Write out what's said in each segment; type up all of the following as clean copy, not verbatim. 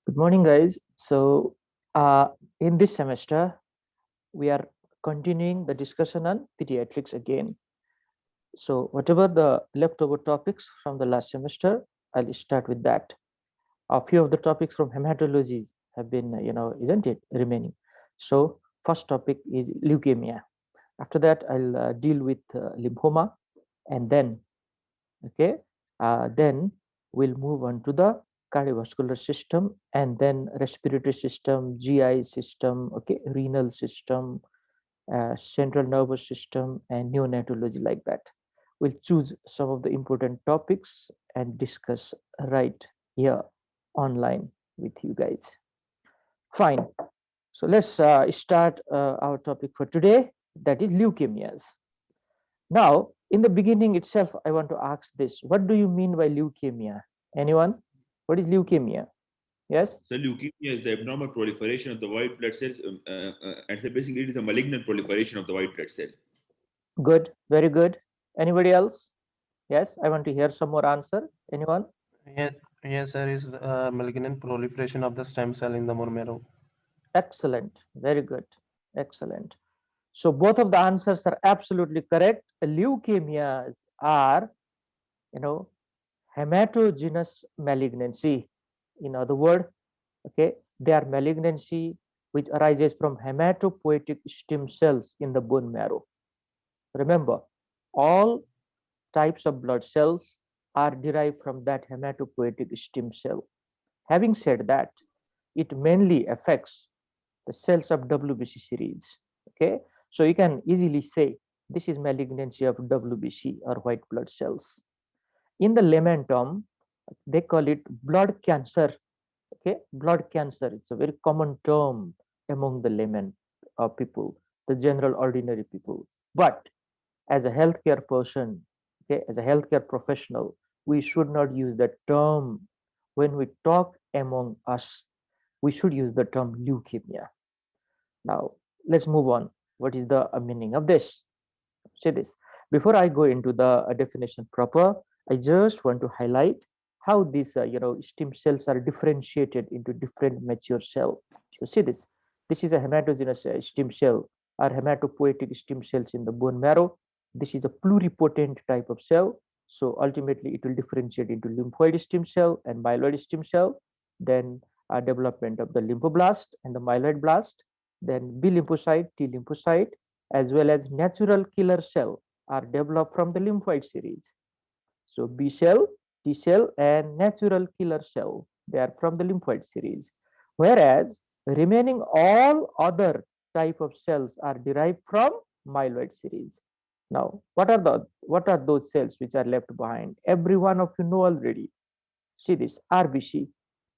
Good morning, guys. In this semester, we are continuing the discussion on pediatrics again. So, whatever the leftover topics from the last semester, I'll start with that. A few of the topics from hematology have been, isn't it, remaining? So, first topic is leukemia. After that, I'll deal with lymphoma, and then we'll move on to the cardiovascular system, and then respiratory system, GI system, okay, renal system, central nervous system, and neonatology, like that. We'll choose some of the important topics and discuss right here online with you guys. Fine. So let's start our topic for today, that is leukemias. Now, in the beginning itself, I want to ask this. What do you mean by leukemia? Anyone? What is leukemia? Yes? So leukemia is the abnormal proliferation of the white blood cells, and so basically it is a malignant proliferation of the white blood cell. Good. Very good. Anybody else? Yes, I want to hear some more answer. Anyone? Yes, yes, there is malignant proliferation of the stem cell in the bone marrow. Excellent. Very good. Excellent. So both of the answers are absolutely correct. Leukemias are, hematogenous malignancy. In other words, okay, they are malignancy which arises from hematopoietic stem cells in the bone marrow. Remember, all types of blood cells are derived from that hematopoietic stem cell. Having said that, it mainly affects the cells of WBC series. Okay, so you can easily say this is malignancy of WBC or white blood cells. In the layman term, they call it blood cancer. Okay, blood cancer. It's a very common term among the layman people, the general ordinary people. But as a healthcare person, okay, as a healthcare professional, we should not use that term when we talk among us. We should use the term leukemia. Now, let's move on. What is the meaning of this? See this. Before I go into the definition proper, I just want to highlight how these, stem cells are differentiated into different mature cell. So see this. This is a hematogenous stem cell or hematopoietic stem cells in the bone marrow. This is a pluripotent type of cell. So ultimately, it will differentiate into lymphoid stem cell and myeloid stem cell. Then development of the lymphoblast and the myeloid blast. Then B lymphocyte, T lymphocyte, as well as natural killer cell are developed from the lymphoid series. So B cell, T cell, and natural killer cell, they are from the lymphoid series. Whereas remaining all other type of cells are derived from myeloid series. Now, what are those cells which are left behind? Every one of you know already. See this, RBC.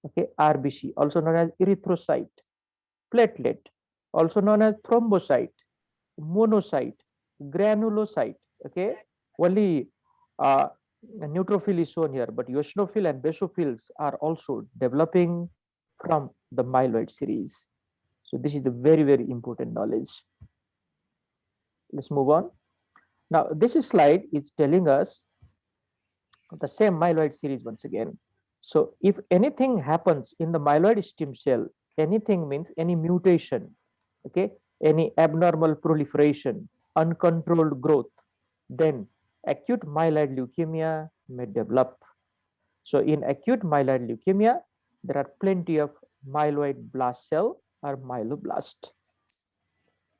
Okay, RBC, also known as erythrocyte, platelet, also known as thrombocyte, monocyte, granulocyte. Okay, only neutrophil is shown here, but eosinophil and basophils are also developing from the myeloid series. So this is a very, very important knowledge. Let's move on. Now, this slide is telling us the same myeloid series once again. So if anything happens in the myeloid stem cell, anything means any mutation, okay, any abnormal proliferation, uncontrolled growth, then acute myeloid leukemia may develop. So in acute myeloid leukemia, there are plenty of myeloid blast cell or myeloblast.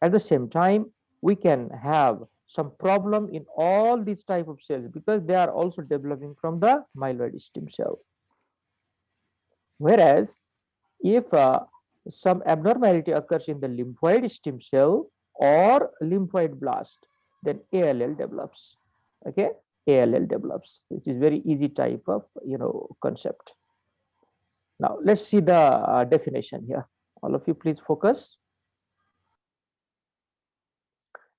At the same time, we can have some problem in all these type of cells because they are also developing from the myeloid stem cell. Whereas if some abnormality occurs in the lymphoid stem cell or lymphoid blast, then ALL develops. Okay, ALL develops, which is very easy type of concept. Now let's see the definition here. All of you, please focus.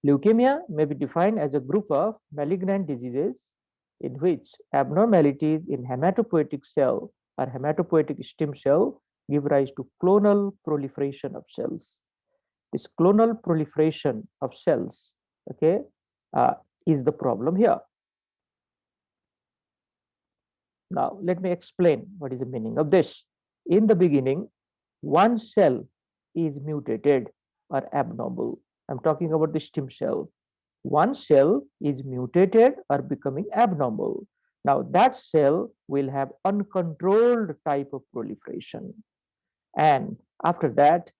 Leukemia may be defined as a group of malignant diseases in which abnormalities in hematopoietic cell or hematopoietic stem cell give rise to clonal proliferation of cells. This clonal proliferation of cells, okay, is the problem here. Now, let me explain what is the meaning of this. in the beginning, one cell is mutated or abnormal. I'm talking about the stem cell. One cell is mutated or becoming abnormal. Now that cell will have uncontrolled type of proliferation. And after that,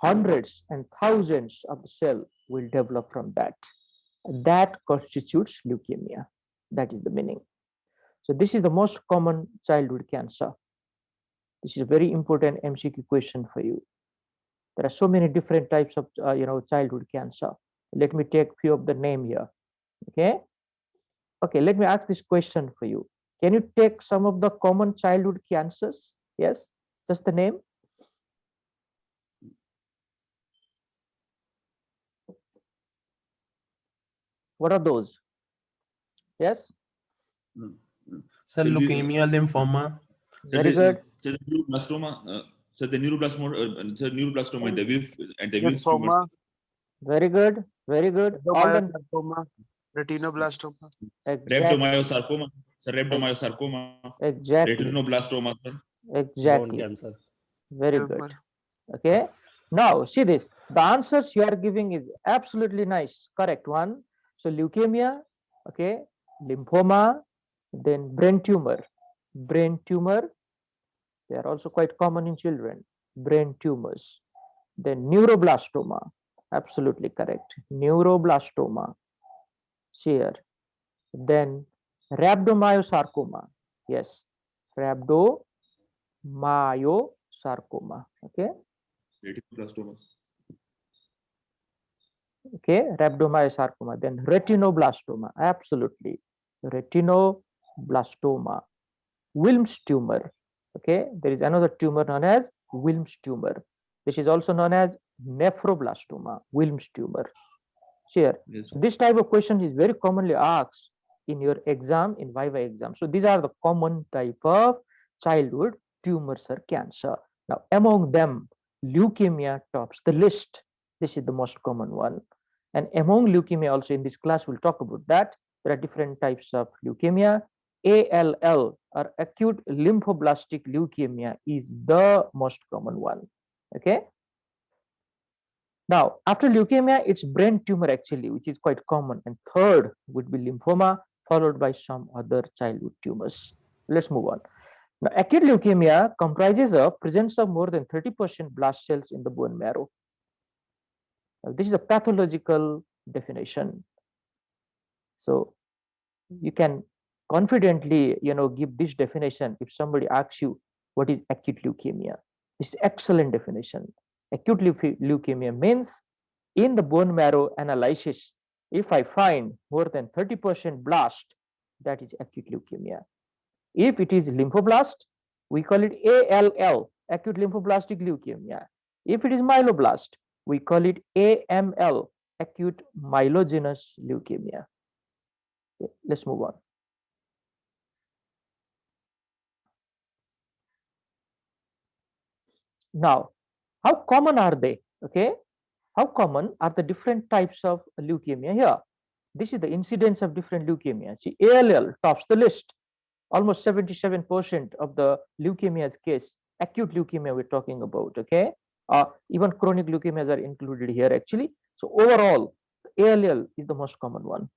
hundreds and thousands of the cell will develop from that. That constitutes leukemia. That is the meaning. So this is the most common childhood cancer. This is a very important MCQ question for you. There are so many different types of childhood cancer. Let me take few of the name here. Okay, let me ask this question for you. Can you take some of the common childhood cancers? Yes, just the name. What are those? Yes. Sir, leukemia, lymphoma. Very good. So the neuroblastoma. So the neuroblastoma and the Wilms tumors. Very good. Very good. Rhabdomyosarcoma, retinoblastoma. Rhabdomyosarcoma. Sir, rhabdomyosarcoma. Exactly. Retinoblastoma. Exactly. Cancer. Very good. Okay. Now see this. The answers you are giving is absolutely nice. Correct one. So leukemia, okay, lymphoma, then brain tumor. Brain tumor, they are also quite common in children. Brain tumors. Then neuroblastoma, absolutely correct. Neuroblastoma, here. Then rhabdomyosarcoma, yes, rhabdomyosarcoma, okay. Retinoblastoma. Okay, rhabdomyosarcoma. Then retinoblastoma, absolutely. Retinoblastoma. Wilms tumor. Okay, there is another tumor known as Wilms tumor. This is also known as nephroblastoma, Wilms tumor. Here, Yes. this type of question is very commonly asked in your exam, in Viva exam. So these are the common type of childhood tumors or cancer. Now, among them, leukemia tops the list. This is the most common one. And among leukemia, also in this class, we'll talk about that. There are different types of leukemia. ALL or acute lymphoblastic leukemia is the most common one. Okay. Now, after leukemia, it's brain tumor actually, which is quite common. And third would be lymphoma, followed by some other childhood tumors. Let's move on. Now, acute leukemia comprises of presence of more than 30% blast cells in the bone marrow. Now, this is a pathological definition. So you can confidently, give this definition if somebody asks you what is acute leukemia. It's excellent definition. Acute leukemia means in the bone marrow analysis, if I find more than 30% blast, that is acute leukemia. If it is lymphoblast, we call it ALL, acute lymphoblastic leukemia. If it is myeloblast, we call it AML, acute myelogenous leukemia. Okay, let's move on. Now, how common are they? Okay, how common are the different types of leukemia here? This is the incidence of different leukemia. See, ALL tops the list. Almost 77% of the leukemia's case, acute leukemia we're talking about, okay? Even chronic leukemias are included here actually. So overall, ALL is the most common one.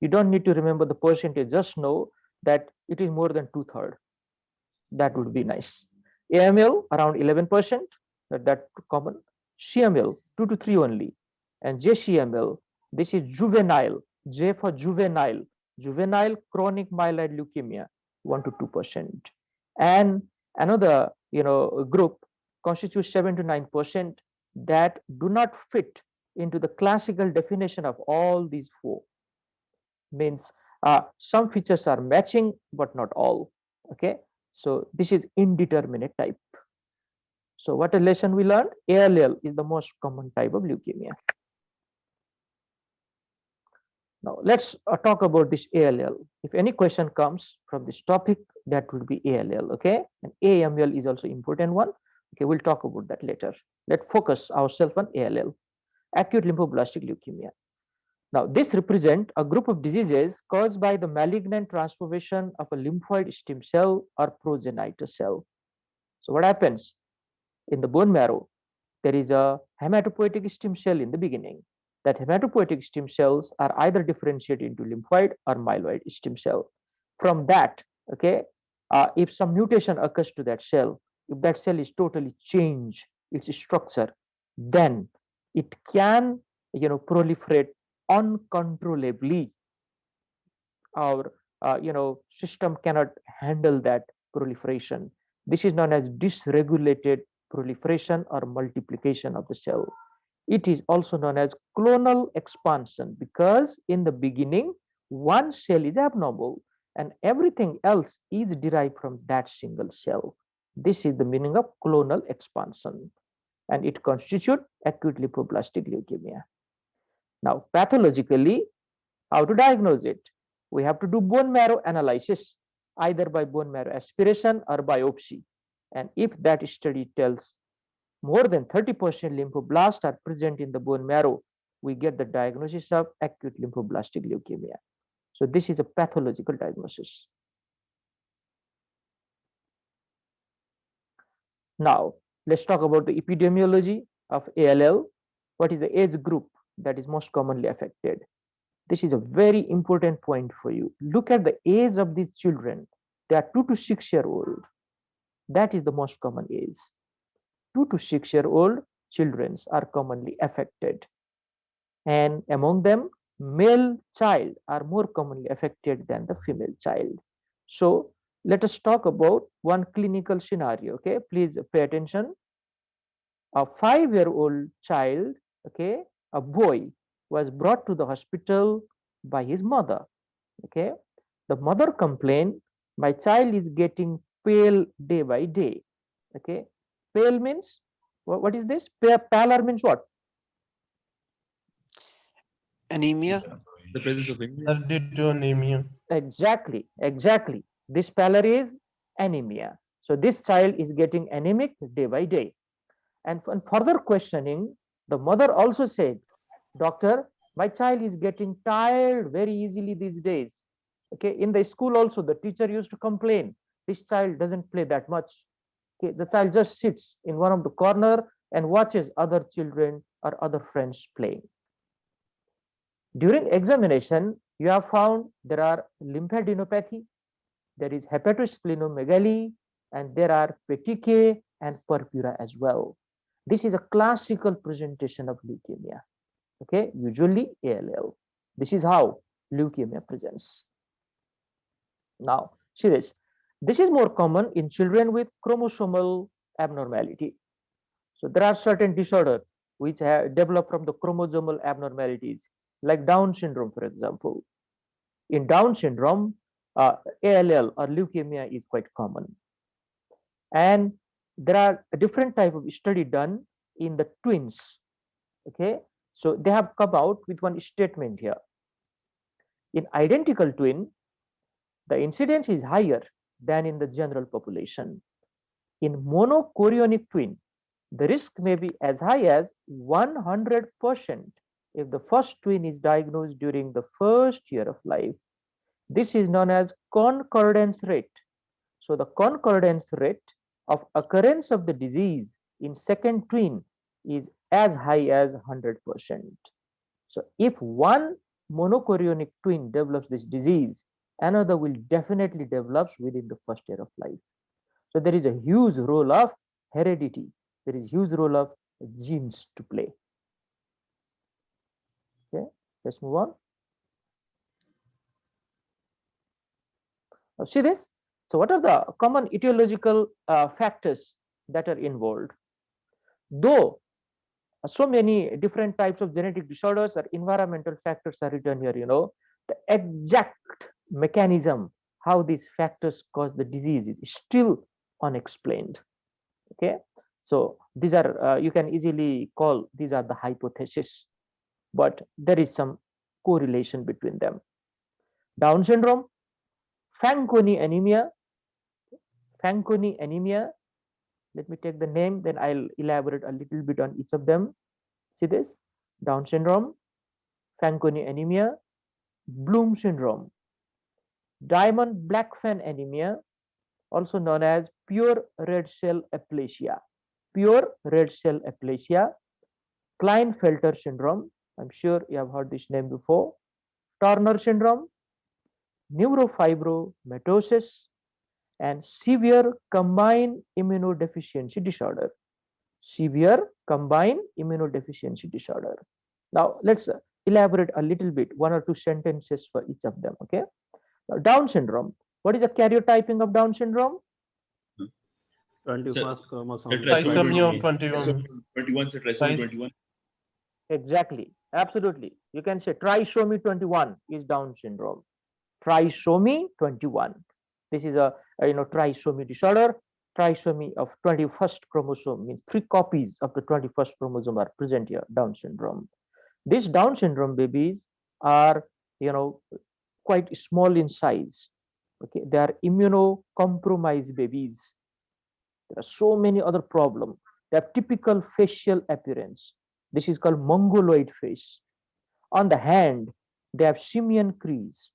You don't need to remember the percentage, just know that it is more than 2/3. That would be nice. AML around 11%, that's common. CML 2 to 3 only, and JCML, this is juvenile, J for juvenile, juvenile chronic myeloid leukemia, 1 to 2%. And another group constitutes 7 to 9% that do not fit into the classical definition of all these four. Means some features are matching but not all. Okay, so this is indeterminate type. So what a lesson we learned? ALL is the most common type of leukemia. Now let's talk about this ALL. If any question comes from this topic, that will be ALL. Okay, and AML is also important one. Okay, we'll talk about that later. Let's focus ourselves on ALL, acute lymphoblastic leukemia. Now, this represents a group of diseases caused by the malignant transformation of a lymphoid stem cell or progenitor cell. So, what happens in the bone marrow? There is a hematopoietic stem cell in the beginning. That hematopoietic stem cells are either differentiated into lymphoid or myeloid stem cell. From that, okay, if some mutation occurs to that cell, if that cell is totally changed its structure, then it can, proliferate uncontrollably. Our, system cannot handle that proliferation. This is known as dysregulated proliferation or multiplication of the cell. It is also known as clonal expansion because in the beginning, one cell is abnormal and everything else is derived from that single cell. This is the meaning of clonal expansion, and it constitutes acute lymphoblastic leukemia. Now, pathologically, how to diagnose it? We have to do bone marrow analysis, either by bone marrow aspiration or biopsy. And if that study tells more than 30% lymphoblasts are present in the bone marrow, we get the diagnosis of acute lymphoblastic leukemia. So this is a pathological diagnosis. Now, let's talk about the epidemiology of ALL. What is the age group that is most commonly affected? This is a very important point for you. Look at the age of these children. They are 2 to 6 year old. That is the most common age. 2 to 6 year old children are commonly affected. And among them, male child are more commonly affected than the female child. So let us talk about one clinical scenario. Okay, please pay attention. A 5-year-old child, okay, a boy, was brought to the hospital by his mother. Okay, the mother complained, my child is getting pale day by day. Okay, pale means what is this? Pallor means what? Anemia. The presence of anemia. Due to anemia. Exactly. This pallor is anemia. So this child is getting anemic day by day. And further questioning, the mother also said, doctor, my child is getting tired very easily these days. Okay, in the school also, the teacher used to complain, this child doesn't play that much. Okay, the child just sits in one of the corner and watches other children or other friends playing. During examination, you have found there are lymphadenopathy, there is hepatosplenomegaly, and there are petechiae and purpura as well. This is a classical presentation of leukemia. Okay, usually ALL. This is how leukemia presents. Now, see this. This is more common in children with chromosomal abnormality. So there are certain disorders which have developed from the chromosomal abnormalities, like Down syndrome, for example. In Down syndrome, ALL or leukemia is quite common. And there are a different type of study done in the twins. Okay, so they have come out with one statement here. In identical twin, the incidence is higher than in the general population. In monochorionic twin, the risk may be as high as 100% if the first twin is diagnosed during the first year of life. This is known as concordance rate. So the concordance rate of occurrence of the disease in second twin is as high as 100%. So if one monochorionic twin develops this disease, another will definitely develop within the first year of life. So there is a huge role of heredity. There is a huge role of genes to play. Okay, let's move on. Now see this. So what are the common etiological factors that are involved? Though so many different types of genetic disorders or environmental factors are written here, the exact mechanism how these factors cause the disease is still unexplained. Okay, so these are you can easily call these are the hypotheses, but there is some correlation between them. Down syndrome, Fanconi anemia. Fanconi anemia. Let me take the name, then I'll elaborate a little bit on each of them. See this? Down syndrome, Fanconi anemia, Bloom syndrome, Diamond-Blackfan anemia, also known as pure red cell aplasia, Klinefelter syndrome. I'm sure you have heard this name before. Turner syndrome, neurofibromatosis, and severe combined immunodeficiency disorder. Now, let's elaborate a little bit, one or two sentences for each of them. Okay. Now, Down syndrome. What is the karyotyping of Down syndrome? 21st chromosome. Trisomy of 21. 21. Trisomy 21. Exactly. Absolutely. You can say trisomy 21 is Down syndrome. Trisomy 21. This is a trisomy disorder. Trisomy of 21st chromosome means 3 copies of the 21st chromosome are present here. Down syndrome. These Down syndrome babies are quite small in size. Okay, they are immunocompromised babies. There are so many other problems. They have typical facial appearance. This is called mongoloid face. On the hand, they have simian crease.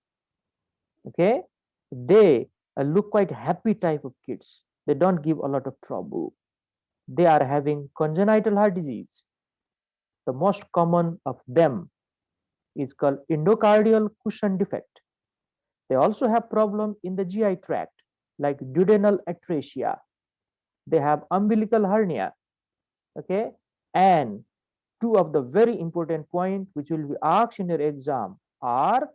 Okay, they look quite happy type of kids. They don't give a lot of trouble. They are having congenital heart disease. The most common of them is called endocardial cushion defect. They also have problem in the GI tract like duodenal atresia. They have umbilical hernia. Okay, and two of the very important points which will be asked in your exam are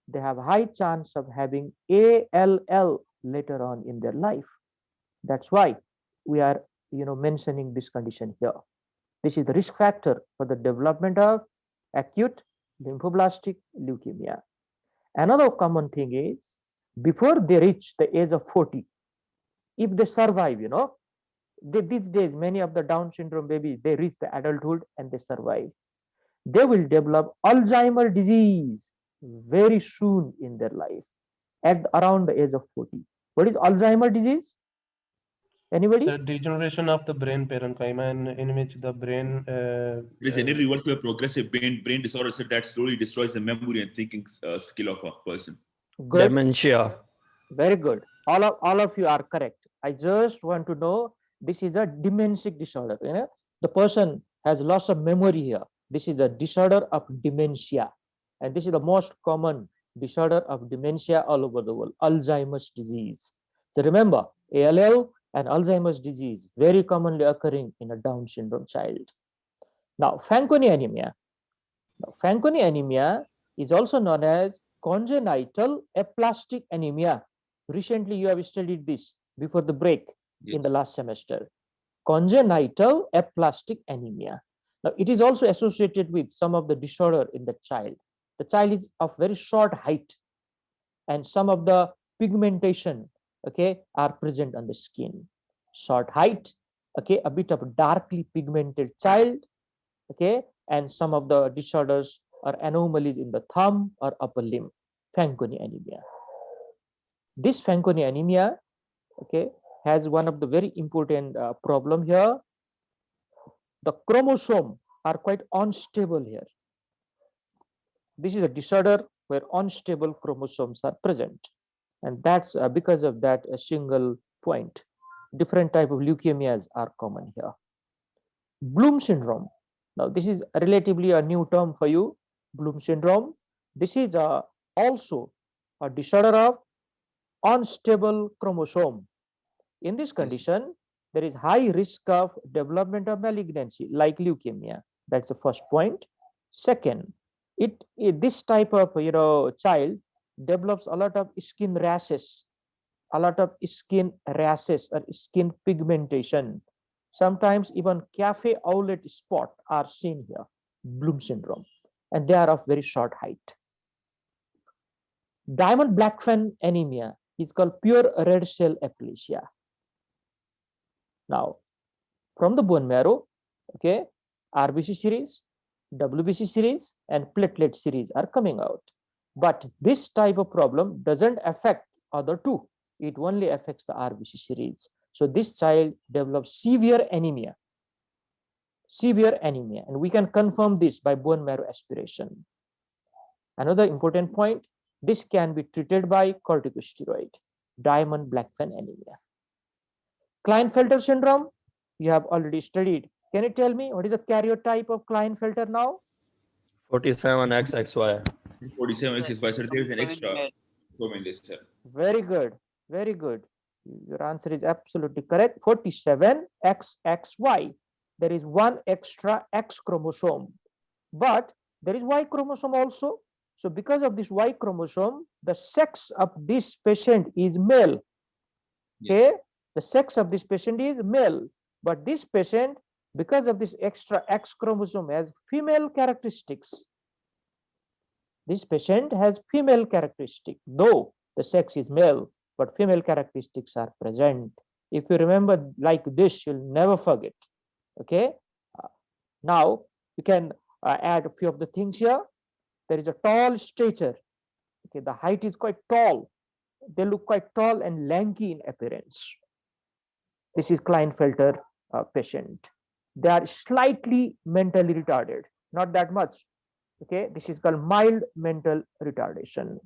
they have high chance of having ALL later on in their life. That's why we are mentioning this condition here. This is the risk factor for the development of acute lymphoblastic leukemia. Another common thing is before they reach the age of 40, if they survive, these days many of the Down syndrome babies, they reach the adulthood and they survive. They will develop Alzheimer's disease very soon in their life at around the age of 40. What is Alzheimer's disease? Anybody? The degeneration of the brain parenchyma in which the brain It is an irreversible progressive brain disorder that slowly destroys the memory and thinking skill of a person. Good. Dementia. Very good. All of you are correct. I just want to know this is a dementic disorder. The person has loss of memory here. This is a disorder of dementia, and this is the most common disorder of dementia all over the world. Alzheimer's disease. So remember, ALL and Alzheimer's disease very commonly occurring in a Down syndrome child. Now, Fanconi anemia. Now, Fanconi anemia is also known as congenital aplastic anemia. Recently, you have studied this before the break in the last semester. Congenital aplastic anemia. Now, it is also associated with some of the disorder in the child. The child is of very short height, and some of the pigmentation, are present on the skin. Short height, a bit of darkly pigmented child, and some of the disorders or anomalies in the thumb or upper limb. Fanconi anemia. This Fanconi anemia, has one of the very important problem here. The chromosome are quite unstable here. This is a disorder where unstable chromosomes are present, and that's because of that a single point. Different type of leukemias are common here. Bloom syndrome. Now, this is relatively a new term for you. Bloom syndrome. This is also a disorder of unstable chromosome. In this condition, there is high risk of development of malignancy like leukemia. That's the first point. Second, this type of child develops a lot of skin rashes, or skin pigmentation. Sometimes even cafe outlet spot are seen here. Bloom syndrome, and they are of very short height. Diamond-Blackfan anemia is called pure red cell aplasia. Now, from the bone marrow, RBC series, WBC series, and platelet series are coming out. But this type of problem doesn't affect other two. It only affects the RBC series. So this child develops severe anemia. And we can confirm this by bone marrow aspiration. Another important point, this can be treated by corticosteroid, diamond blackfan anemia. Klinefelter syndrome, you have already studied. Can you tell me what is the karyotype of Klinefelter now? 47XXY. 47XXY, sir. There is an extra chrome in this, sir. Very good, very good. Your answer is absolutely correct. 47XXY. There is one extra X chromosome, but there is Y chromosome also. So because of this Y chromosome, the sex of this patient is male. Okay, the sex of this patient is male, but this patient, because of this extra X chromosome, has female characteristics. This patient has female characteristic, though the sex is male, but female characteristics are present. If you remember like this, you'll never forget. Okay, now you can add a few of the things here. There is a tall stature. Okay, the height is quite tall. They look quite tall and lanky in appearance. This is Klinefelter patient. They are slightly mentally retarded, not that much. Okay, this is called mild mental retardation.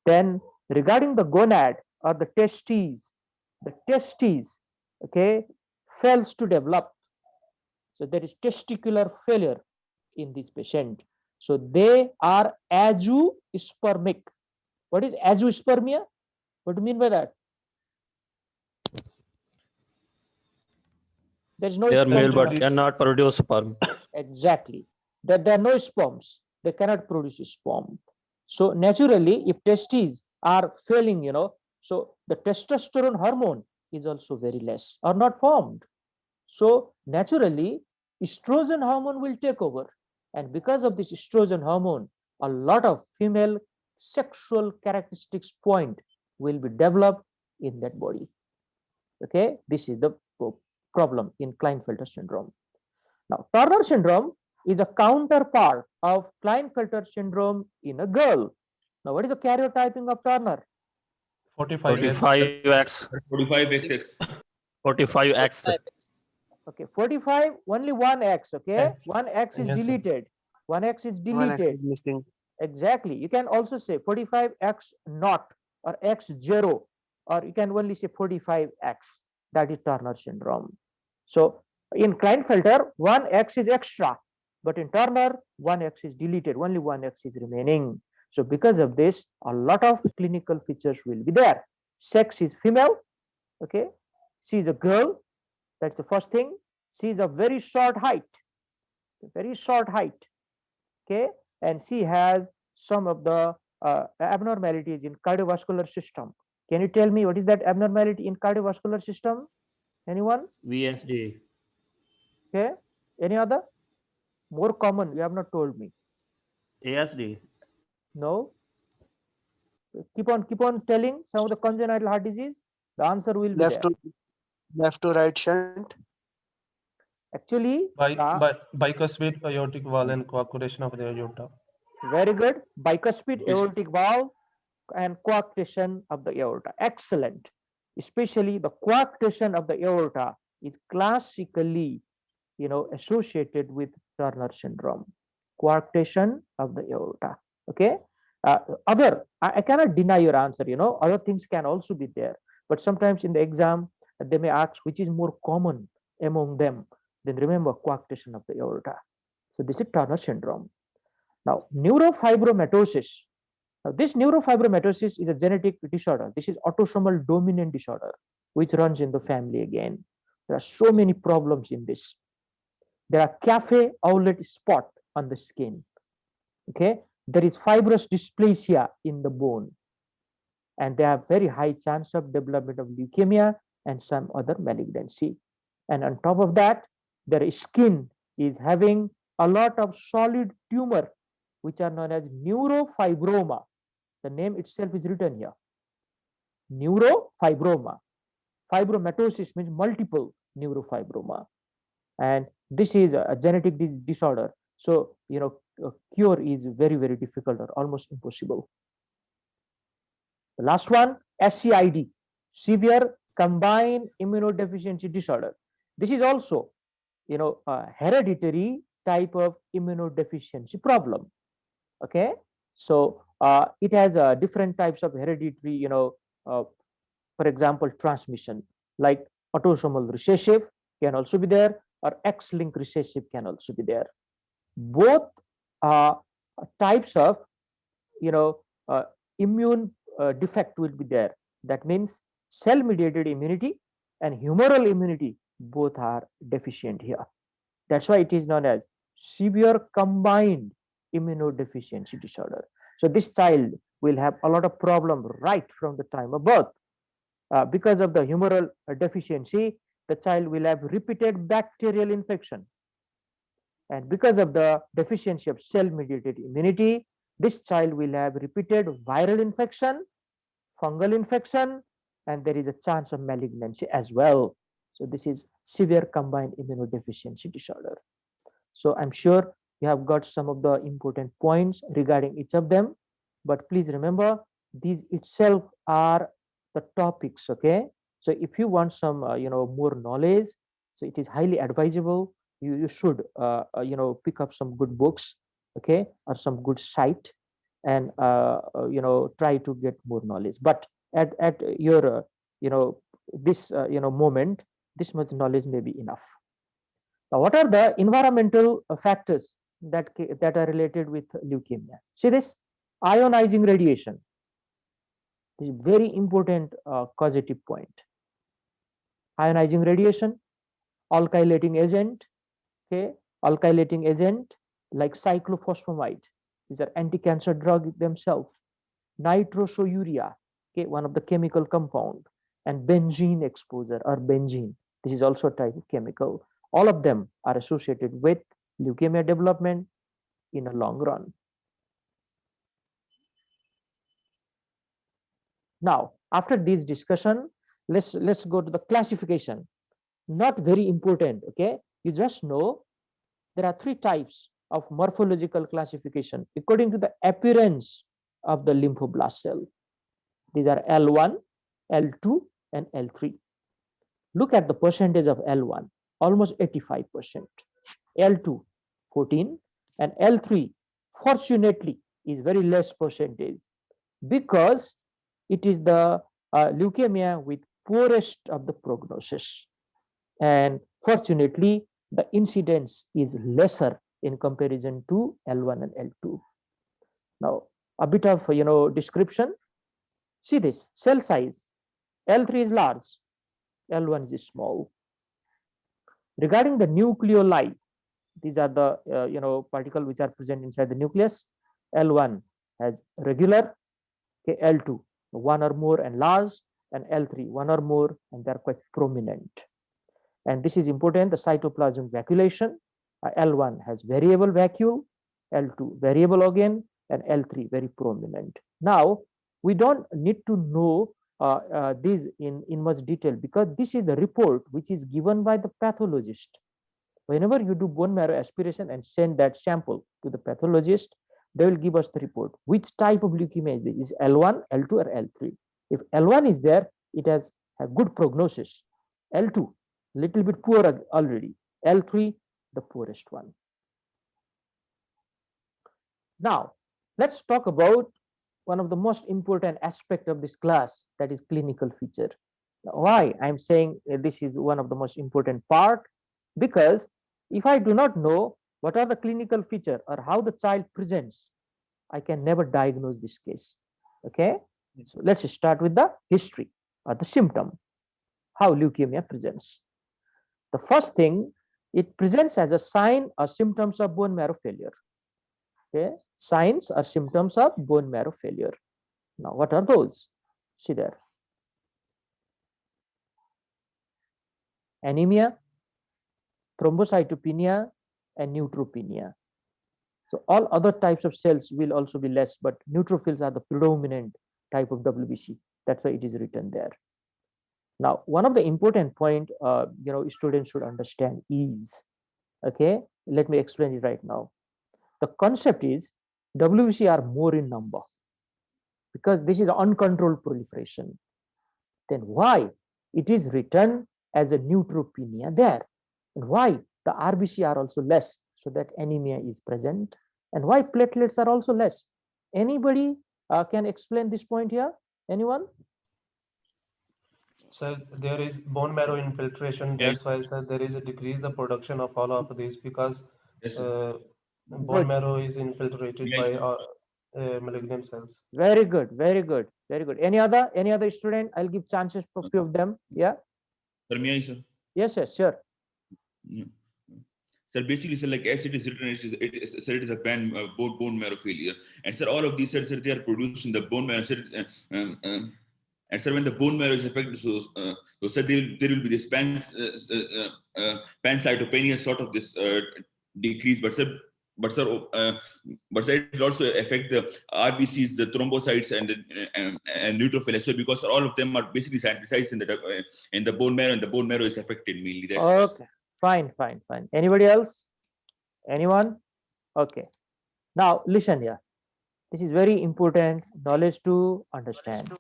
Then regarding the gonad or the testes, okay, fails to develop. So there is testicular failure in this patient. So they are azoospermic. What is azoospermia? What do you mean by that? There is no They are sperm male to but produce. cannot produce sperm. Exactly. That there are no sperms. They cannot produce sperm. So naturally, if testes are failing, so the testosterone hormone is also very less or not formed. So naturally, estrogen hormone will take over. And because of this estrogen hormone, a lot of female sexual characteristics point will be developed in that body. Okay, this is the problem in Klinefelter syndrome. Now, Turner syndrome is a counterpart of Klinefelter syndrome in a girl. Now, what is the karyotyping of Turner? 45X. 45X. 45XX. 45X. Okay, 45, only one X, okay? One X is Yes, sir. deleted. One X is One X deleted. is missing. Exactly. You can also say 45X naught or X0, or you can only say 45X. That is Turner syndrome. So in Klinefelter, one X is extra, but in Turner, one X is deleted. Only one X is remaining. So because of this, a lot of clinical features will be there. Sex is female. Okay. She is a girl. That's the first thing. She is a very short height. Very short height. Okay, and she has some of the abnormalities in cardiovascular system. Can you tell me what is that abnormality in cardiovascular system? Anyone? VSD. Okay, any other? More common, you have not told me. ASD. No. Keep on telling some of the congenital heart disease. The answer will be there. Left to right shunt. Actually, Bicuspid aortic valve and coagulation of the aorta. very good. Bicuspid Yes. aortic valve and coarctation of the aorta. Excellent. Especially the coarctation of the aorta is classically, associated with Turner syndrome. Coarctation of the aorta. Okay. I cannot deny your answer. Other things can also be there, but sometimes in the exam they may ask which is more common among them. Then remember coarctation of the aorta. So this is Turner syndrome. Now, neurofibromatosis. Now, this neurofibromatosis is a genetic disorder. This is autosomal dominant disorder, which runs in the family again. There are so many problems in this. There are cafe outlet spot on the skin. Okay, there is fibrous dysplasia in the bone, and they have very high chance of development of leukemia and some other malignancy. And on top of that, their skin is having a lot of solid tumor, which are known as neurofibroma. The name itself is written here. Neurofibroma. Fibromatosis means multiple neurofibroma. And this is a genetic disorder. So, cure is very, very difficult or almost impossible. The last one, SCID, severe combined immunodeficiency disorder. This is also, a hereditary type of immunodeficiency problem. Okay, so it has different types of hereditary, for example, transmission, like autosomal recessive can also be there, or X-linked recessive can also be there. Both uh, types of, you know, uh, immune defect will be there. That means cell-mediated immunity and humoral immunity both are deficient here. That's why it is known as severe combined immunodeficiency disorder. So this child will have a lot of problem right from the time of birth. Because of the humoral deficiency, the child will have repeated bacterial infection. And because of the deficiency of cell-mediated immunity, this child will have repeated viral infection, fungal infection, and there is a chance of malignancy as well. So this is severe combined immunodeficiency disorder. So I'm sure you have got some of the important points regarding each of them, but please remember these itself are the topics. Okay, so if you want some more knowledge, so it is highly advisable you should pick up some good books, okay, or some good site, and try to get more knowledge. But at your this moment, this much knowledge may be enough. Now, what are the environmental factors that are related with leukemia? See this ionizing radiation. This is very important causative point. Ionizing radiation, alkylating agent, okay, alkylating agent like cyclophosphamide. These are anti-cancer drug themselves. Nitrosourea, okay, one of the chemical compound, and benzene exposure or benzene. This is also a type of chemical. All of them are associated with leukemia development in a long run. Now, after this discussion, let's go to the classification. Not very important, okay? You just know there are three types of morphological classification according to the appearance of the lymphoblast cell. These are L1, L2, and L3. Look at the percentage of L1, almost 85%. L2, 14, and L3, fortunately, is very less percentage because it is the leukemia with poorest of the prognosis. And fortunately, the incidence is lesser in comparison to L1 and L2. Now, a bit of description. See this cell size. L3 is large, L1 is small. Regarding the nucleoli, these are the particles which are present inside the nucleus. L1 has regular, okay, L2 one or more and large, and L3 one or more and they are quite prominent. And this is important, the cytoplasmic vacuolation. L1 has variable vacuole, L2 variable again, and L3 very prominent. Now, we don't need to know these in much detail because this is the report which is given by the pathologist. Whenever you do bone marrow aspiration and send that sample to the pathologist, they will give us the report. Which type of leukemia is this? Is L1, L2, or L3? If L1 is there, it has a good prognosis. L2, little bit poor already. L3, the poorest one. Now, let's talk about one of the most important aspect of this class, that is clinical feature. Now, why I'm saying this is one of the most important part? Because if I do not know what are the clinical feature or how the child presents, I can never diagnose this case. Okay, so let's start with the history or the symptom, how leukemia presents. The first thing, it presents as a sign or symptoms of bone marrow failure. Okay, signs or symptoms of bone marrow failure. Now, what are those? See there. Anemia, thrombocytopenia, and neutropenia. So all other types of cells will also be less, but neutrophils are the predominant type of WBC. That's why it is written there. Now, one of the important point, students should understand is, okay, let me explain it right now. The concept is WBC are more in number because this is uncontrolled proliferation. Then why it is written as a neutropenia there? And why the RBC are also less, so that anemia is present? And why platelets are also less? Anybody can explain this point here? Anyone? Sir, there is bone marrow infiltration. Yeah. That's why, sir, there is a decrease the production of all of these because Yes, sir. bone Good. marrow is infiltrated Yes. by malignant cells. Very good, very good, very good. Any other student? I'll give chances for few of them. Yeah. Sir, may I, sir? Yes, yes, sure. Yeah. Sir, basically, sir, like as it is written, it is a bone marrow failure. And sir, all of these cells, they are produced in the bone marrow. Sir, and sir, when the bone marrow is affected, so sir, there will be this pancytopenia sort of this decrease. But sir, it will also affect the RBCs, the thrombocytes, and neutrophils. So because all of them are basically synthesized in the bone marrow, and the bone marrow is affected mainly. That's why, sir. Okay, fine, fine, fine. Anybody else? Anyone? Okay. Now listen here. This is very important knowledge to understand.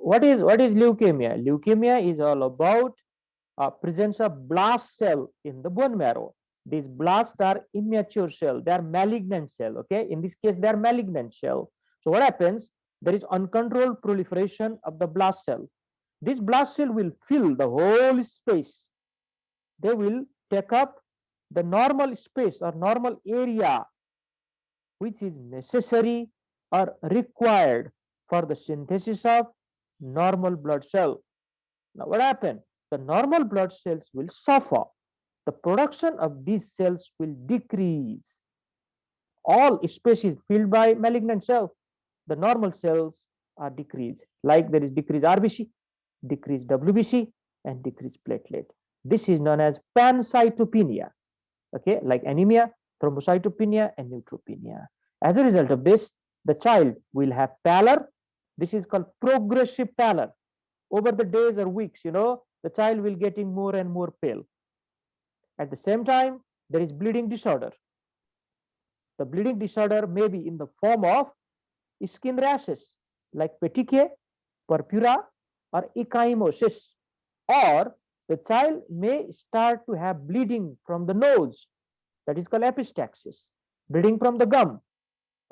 What is leukemia? Leukemia is all about presence of blast cell in the bone marrow. These blasts are immature cell. They are malignant cell. Okay. In this case, they are malignant cell. So what happens? There is uncontrolled proliferation of the blast cell. This blast cell will fill the whole space. They will take up the normal space or normal area which is necessary or required for the synthesis of normal blood cell. Now what happened? The normal blood cells will suffer. The production of these cells will decrease. All spaces filled by malignant cells, the normal cells are decreased. Like there is decreased RBC, decreased WBC, and decreased platelet. This is known as pancytopenia. Okay, like anemia, thrombocytopenia, and neutropenia. As a result of this, the child will have pallor. This is called progressive pallor. Over the days or weeks, the child will getting more and more pale. At the same time, there is bleeding disorder. The bleeding disorder may be in the form of skin rashes like petechiae, purpura, or ecchymosis, or the child may start to have bleeding from the nose, that is called epistaxis, bleeding from the gum,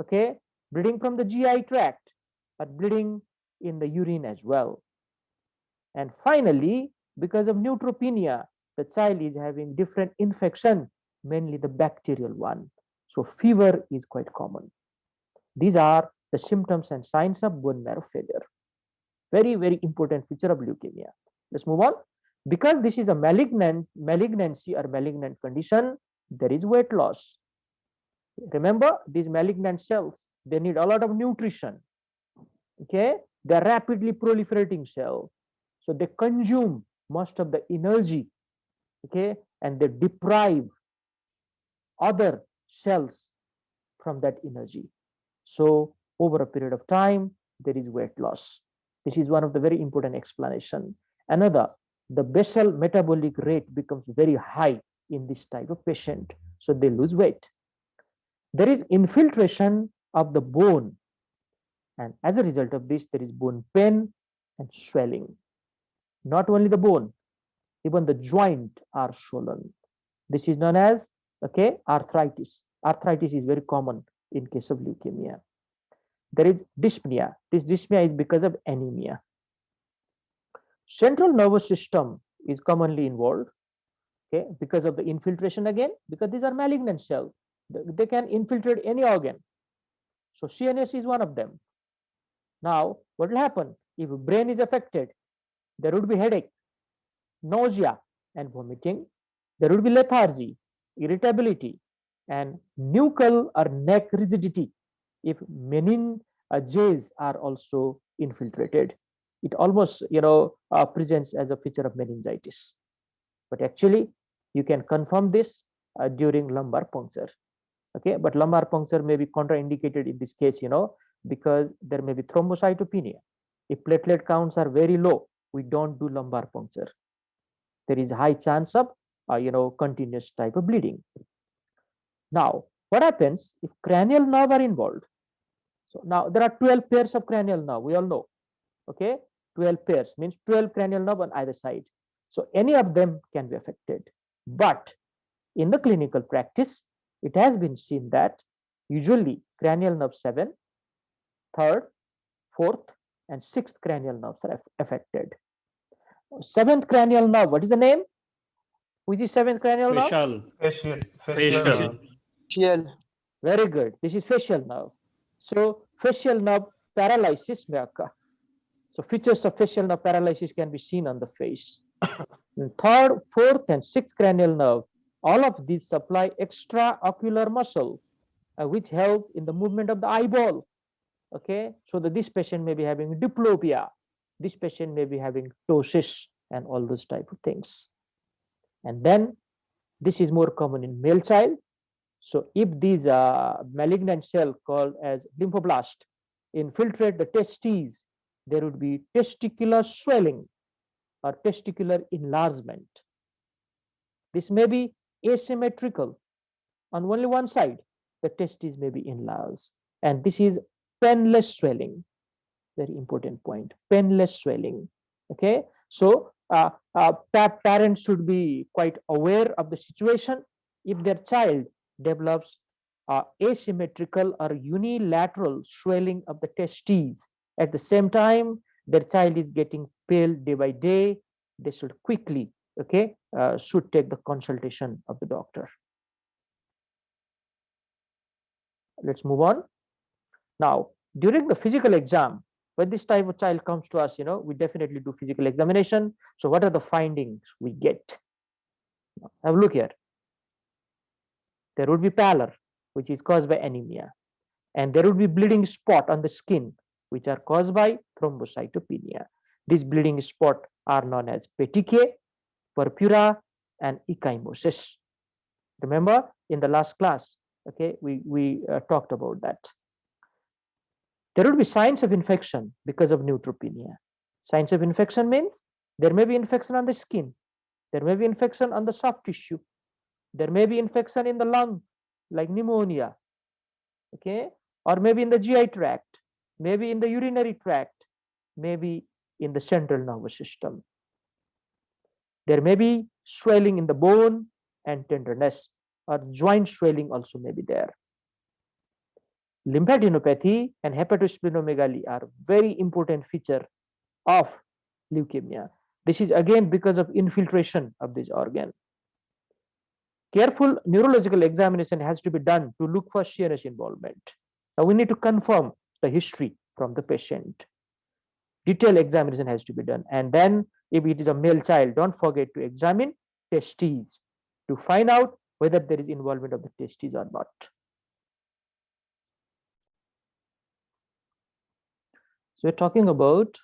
okay, bleeding from the GI tract, or bleeding in the urine as well. And finally, because of neutropenia, the child is having different infection, mainly the bacterial one. So fever is quite common. These are the symptoms and signs of bone marrow failure. Very, very important feature of leukemia. Let's move on. Because this is a malignancy or malignant condition, there is weight loss. Remember, these malignant cells, they need a lot of nutrition. Okay, they're rapidly proliferating cell. So they consume most of the energy, okay, and they deprive other cells from that energy. So over a period of time, there is weight loss. This is one of the very important explanation. Another, the basal metabolic rate becomes very high in this type of patient, so they lose weight. There is infiltration of the bone, and as a result of this, there is bone pain and swelling. Not only the bone, even the joint are swollen. This is known as, okay, arthritis. Arthritis is very common in case of leukemia. There is dyspnea. This dyspnea is because of anemia. Central nervous system is commonly involved, okay, because of the infiltration again, because these are malignant cells. They can infiltrate any organ. So CNS is one of them. Now, what will happen? If brain is affected, there would be headache, nausea, and vomiting. There would be lethargy, irritability, and nuchal or neck rigidity if meninges are also infiltrated. It almost presents as a feature of meningitis. But actually, you can confirm this during lumbar puncture. Okay, but lumbar puncture may be contraindicated in this case, because there may be thrombocytopenia. If platelet counts are very low, we don't do lumbar puncture. There is a high chance of continuous type of bleeding. Now, what happens if cranial nerve are involved? So now there are 12 pairs of cranial nerve, we all know. Okay, 12 pairs means 12 cranial nerve on either side. So any of them can be affected. But in the clinical practice, it has been seen that Usually cranial nerve 7, third, fourth, and sixth cranial nerves are affected. Seventh cranial nerve, what is the name? Which is seventh cranial nerve? Facial. Facial. Facial. Facial. Very good. This is facial nerve. So facial nerve paralysis may occur. So features of facial nerve paralysis can be seen on the face. And third, fourth, and sixth cranial nerve, all of these supply extraocular muscle, which help in the movement of the eyeball. Okay, so that this patient may be having diplopia, this patient may be having ptosis, and all those type of things. And then this is more common in male child. So if these malignant cell called as lymphoblast infiltrate the testes, there would be testicular swelling or testicular enlargement. This may be asymmetrical. On only one side, the testes may be enlarged. And this is painless swelling. Very important point, painless swelling. Okay, so parents should be quite aware of the situation. If their child develops asymmetrical or unilateral swelling of the testes, at the same time their child is getting pale day by day, they should quickly, okay, should take the consultation of the doctor. Let's move on. Now, during the physical exam, when this type of child comes to us, we definitely do physical examination. So what are the findings we get? Have a look here. There would be pallor, which is caused by anemia. And there would be bleeding spot on the skin, which are caused by thrombocytopenia. These bleeding spots are known as petechiae, purpura, and ecchymosis. Remember in the last class, okay, we talked about that. There will be signs of infection because of neutropenia. Signs of infection means there may be infection on the skin, there may be infection on the soft tissue, there may be infection in the lung, like pneumonia, okay, or maybe in the GI tract, maybe in the urinary tract, maybe in the central nervous system. There may be swelling in the bone and tenderness, or joint swelling also may be there. Lymphadenopathy and hepatosplenomegaly are very important feature of leukemia. This is again because of infiltration of this organ. Careful neurological examination has to be done to look for CNS involvement. Now we need to confirm the history from the patient. Detailed examination has to be done. And then if it is a male child, don't forget to examine testes to find out whether there is involvement of the testes or not. So we're talking about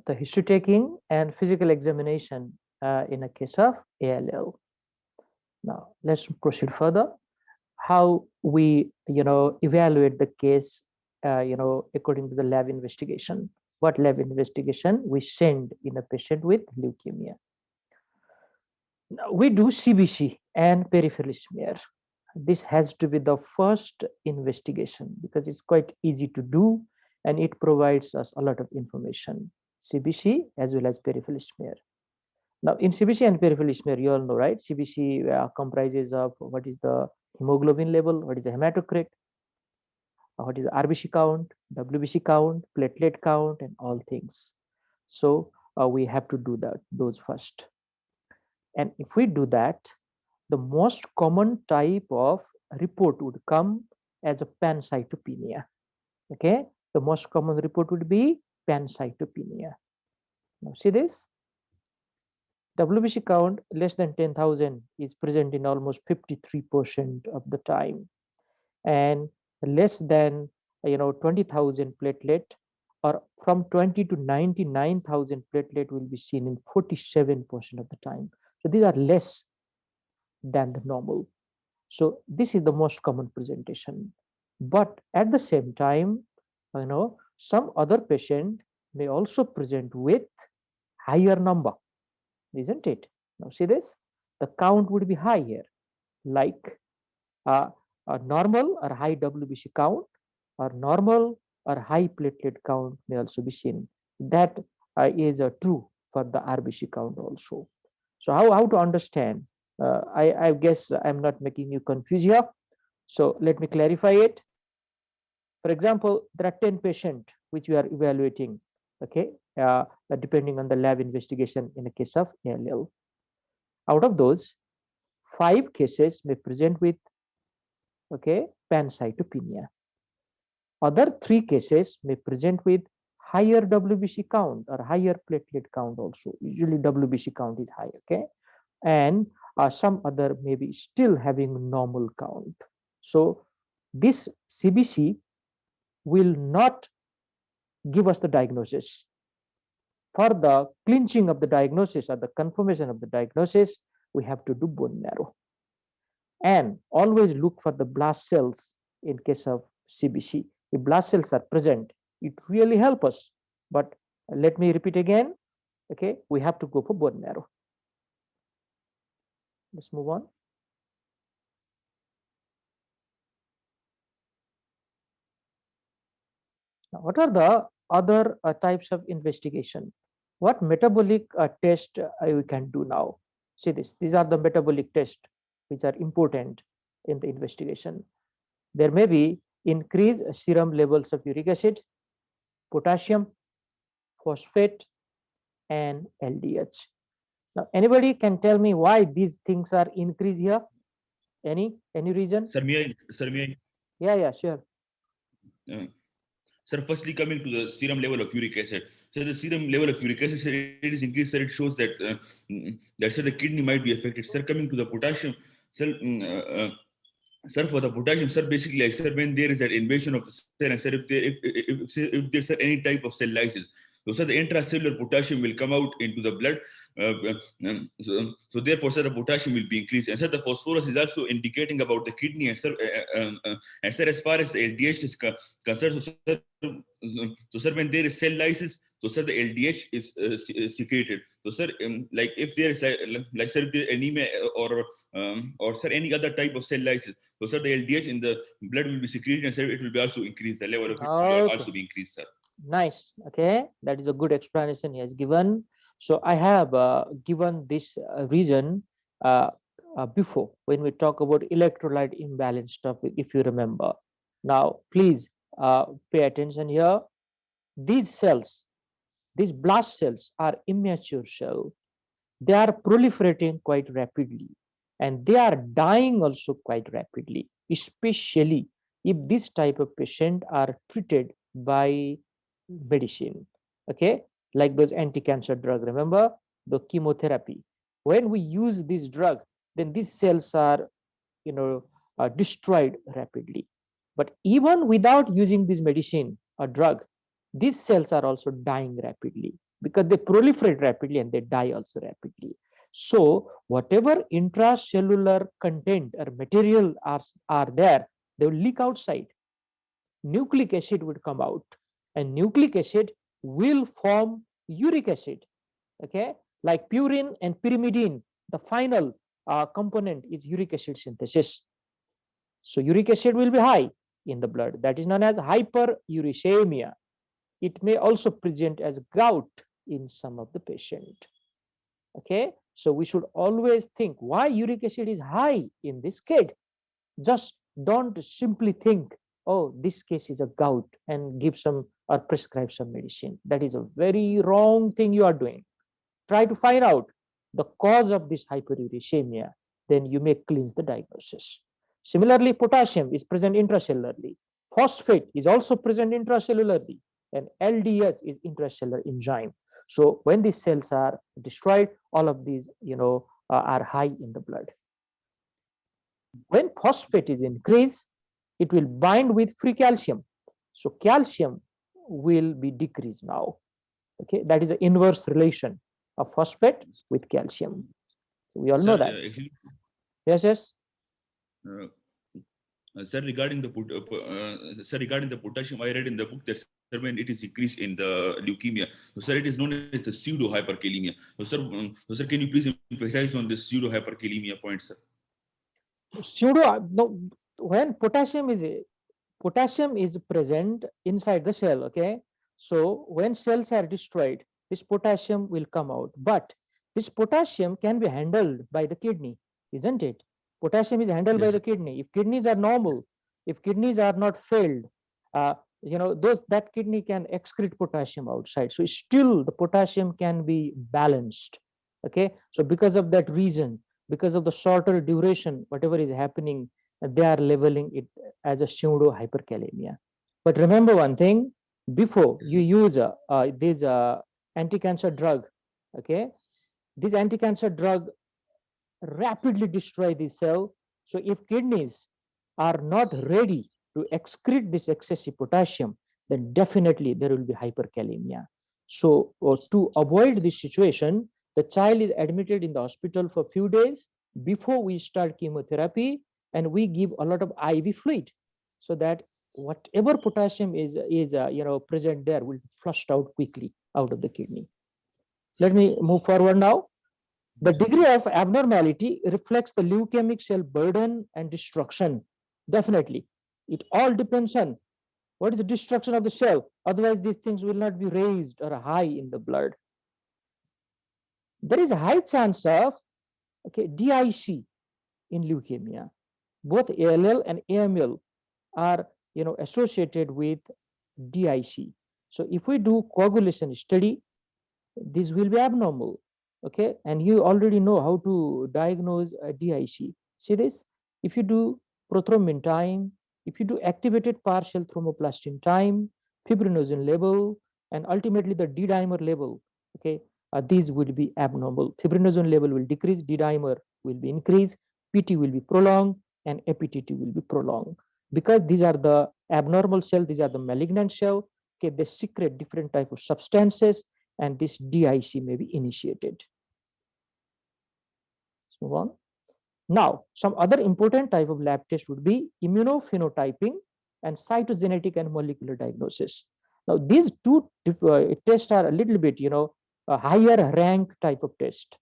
the history taking and physical examination in a case of ALL. Now let's proceed further. How we evaluate the case according to the lab investigation. What lab investigation we send in a patient with leukemia. Now, we do CBC and peripheral smear. This has to be the first investigation because it's quite easy to do and it provides us a lot of information. CBC as well as peripheral smear. Now in CBC and peripheral smear, you all know, right? CBC comprises of what is the hemoglobin level, what is the hematocrit, what is the RBC count, WBC count, platelet count, and all things. So we have to do those first. And if we do that, the most common type of report would come as a pancytopenia. Okay, the most common report would be pancytopenia. Now see this. WBC count less than 10,000 is present in almost 53% of the time, and less than 20,000 platelet, or from 20 to 99,000 platelet will be seen in 47% of the time. So these are less than the normal. So this is the most common presentation. But at the same time, some other patient may also present with higher number, isn't it? Now see this, the count would be high here, like a normal or high WBC count, or normal or high platelet count may also be seen. That is true for the RBC count also. So how to understand? I guess I'm not making you confuse here. So let me clarify it. For example, there are 10 patients which we are evaluating, okay, depending on the lab investigation in the case of ALL. Out of those, 5 cases may present with, okay, pancytopenia. Other 3 cases may present with higher WBC count or higher platelet count also. Usually WBC count is high, okay? And some other may be still having normal count. So this CBC will not give us the diagnosis. For the clinching of the diagnosis or the confirmation of the diagnosis, we have to do bone marrow. And always look for the blast cells in case of CBC. If blast cells are present, it really helps us. But let me repeat again, okay, we have to go for bone marrow. Let's move on. Now, what are the other types of investigation? What metabolic test we can do now? See this, these are the metabolic tests which are important in the investigation. There may be increased serum levels of uric acid, potassium, phosphate, and LDH. Now, anybody can tell me why these things are increased here? Any reason? Sir, may I? Yeah, sure. Sir, firstly, coming to the serum level of uric acid. So the serum level of uric acid, sir, it is increased, sir. It shows that sir, the kidney might be affected. Sir, coming to the potassium, sir, sir, for the potassium, sir, basically, like, sir, when there is that invasion of the cell, and sir, if there's any type of cell lysis, so sir, the intracellular potassium will come out into the blood. So therefore, sir, the potassium will be increased, and sir, the phosphorus is also indicating about the kidney, and sir, as far as the LDH is concerned, so sir, when there is cell lysis, so sir, the LDH is secreted. So sir, like if there is like sir, if there anemia or sir, any other type of cell lysis, so sir, the LDH in the blood will be secreted, and sir, it will be also increased. The level of it will also be increased, sir. Nice. Okay, that is a good explanation he has given. So I have given this reason before when we talk about electrolyte imbalance topic, if you remember. Now, please pay attention here. These cells, these blast cells are immature cells. They are proliferating quite rapidly, and they are dying also quite rapidly, especially if this type of patient are treated by medicine, okay, like those anti-cancer drug. Remember the chemotherapy. When we use this drug, then these cells are, destroyed rapidly. But even without using this medicine or drug, these cells are also dying rapidly because they proliferate rapidly and they die also rapidly. So whatever intracellular content or material are there, they will leak outside. Nucleic acid would come out, and nucleic acid will form uric acid, okay, like purine and pyrimidine. The final component is uric acid synthesis. So uric acid will be high in the blood. That is known as hyperuricemia. It may also present as gout in some of the patient. Okay, so we should always think why uric acid is high in this kid. Just don't simply think, oh, this case is a gout, and give some or prescribe some medicine. That is a very wrong thing you are doing. Try to find out the cause of this hyperuricemia, then you may cleanse the diagnosis. Similarly, potassium is present intracellularly. Phosphate is also present intracellularly, and LDH is intracellular enzyme. So when these cells are destroyed, all of these, are high in the blood. When phosphate is increased, it will bind with free calcium. So calcium will be decreased now. Okay, that is an inverse relation of phosphate with calcium. So we all know that. Actually, yes. Sir, regarding the potassium, I read in the book that sir, when it is increased in the leukemia, so sir, it is known as the pseudo hyperkalemia. So sir, can you please emphasize on this pseudo hyperkalemia point, sir? No, when potassium is present inside the cell, okay, so when cells are destroyed, this potassium will come out, but this potassium can be handled by the kidney, isn't it? Potassium is handled by Yes. the kidney. If kidneys are normal, if kidneys are not failed, that kidney can excrete potassium outside. So still the potassium can be balanced. Okay, so because of that reason, because of the shorter duration, whatever is happening, they are leveling it as a pseudo hyperkalemia. But remember one thing: before Yes, you use this anti-cancer drug, okay, this anti-cancer drug rapidly destroy the cell. So if kidneys are not ready to excrete this excessive potassium, then definitely there will be hyperkalemia. So to avoid this situation, the child is admitted in the hospital for a few days before we start chemotherapy, and we give a lot of IV fluid so that whatever potassium is present there will be flushed out quickly out of the kidney. Let me move forward now. The degree of abnormality reflects the leukemic cell burden and destruction. Definitely. It all depends on what is the destruction of the cell. Otherwise, these things will not be raised or high in the blood. There is a high chance of DIC in leukemia. Both ALL and AML are associated with DIC. So if we do coagulation study, this will be abnormal. Okay, and you already know how to diagnose a DIC. See this? If you do prothrombin time, if you do activated partial thromboplastin time, fibrinogen level, and ultimately the D dimer level, okay, these will be abnormal. Fibrinogen level will decrease, D dimer will be increased, PT will be prolonged, and APTT will be prolonged. Because these are the abnormal cell, these are the malignant cell, okay, they secrete different type of substances, and this DIC may be initiated. Let's move on. Now, some other important type of lab test would be immunophenotyping and cytogenetic and molecular diagnosis. Now, these two tests are a little bit, a higher rank type of test.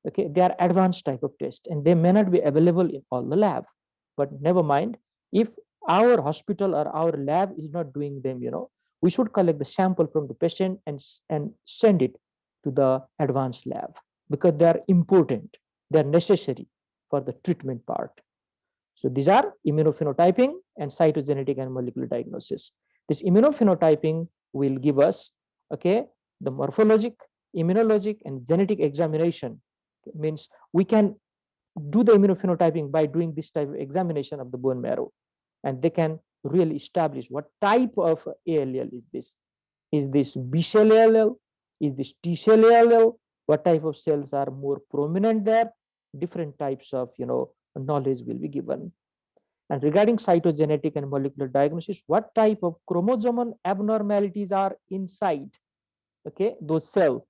Okay, they are advanced type of test, and they may not be available in all the lab. But never mind, if our hospital or our lab is not doing them, we should collect the sample from the patient and send it to the advanced lab, because they are important, they are necessary for the treatment part. So these are immunophenotyping and cytogenetic and molecular diagnosis. This immunophenotyping will give us, okay, the morphologic, immunologic, and genetic examination. It means we can do the immunophenotyping by doing this type of examination of the bone marrow, and they can really establish what type of ALL is this. Is this B cell ALL? Is this T cell ALL? What type of cells are more prominent there? Different types of knowledge will be given. And regarding cytogenetic and molecular diagnosis, what type of chromosomal abnormalities are inside, okay, those cells?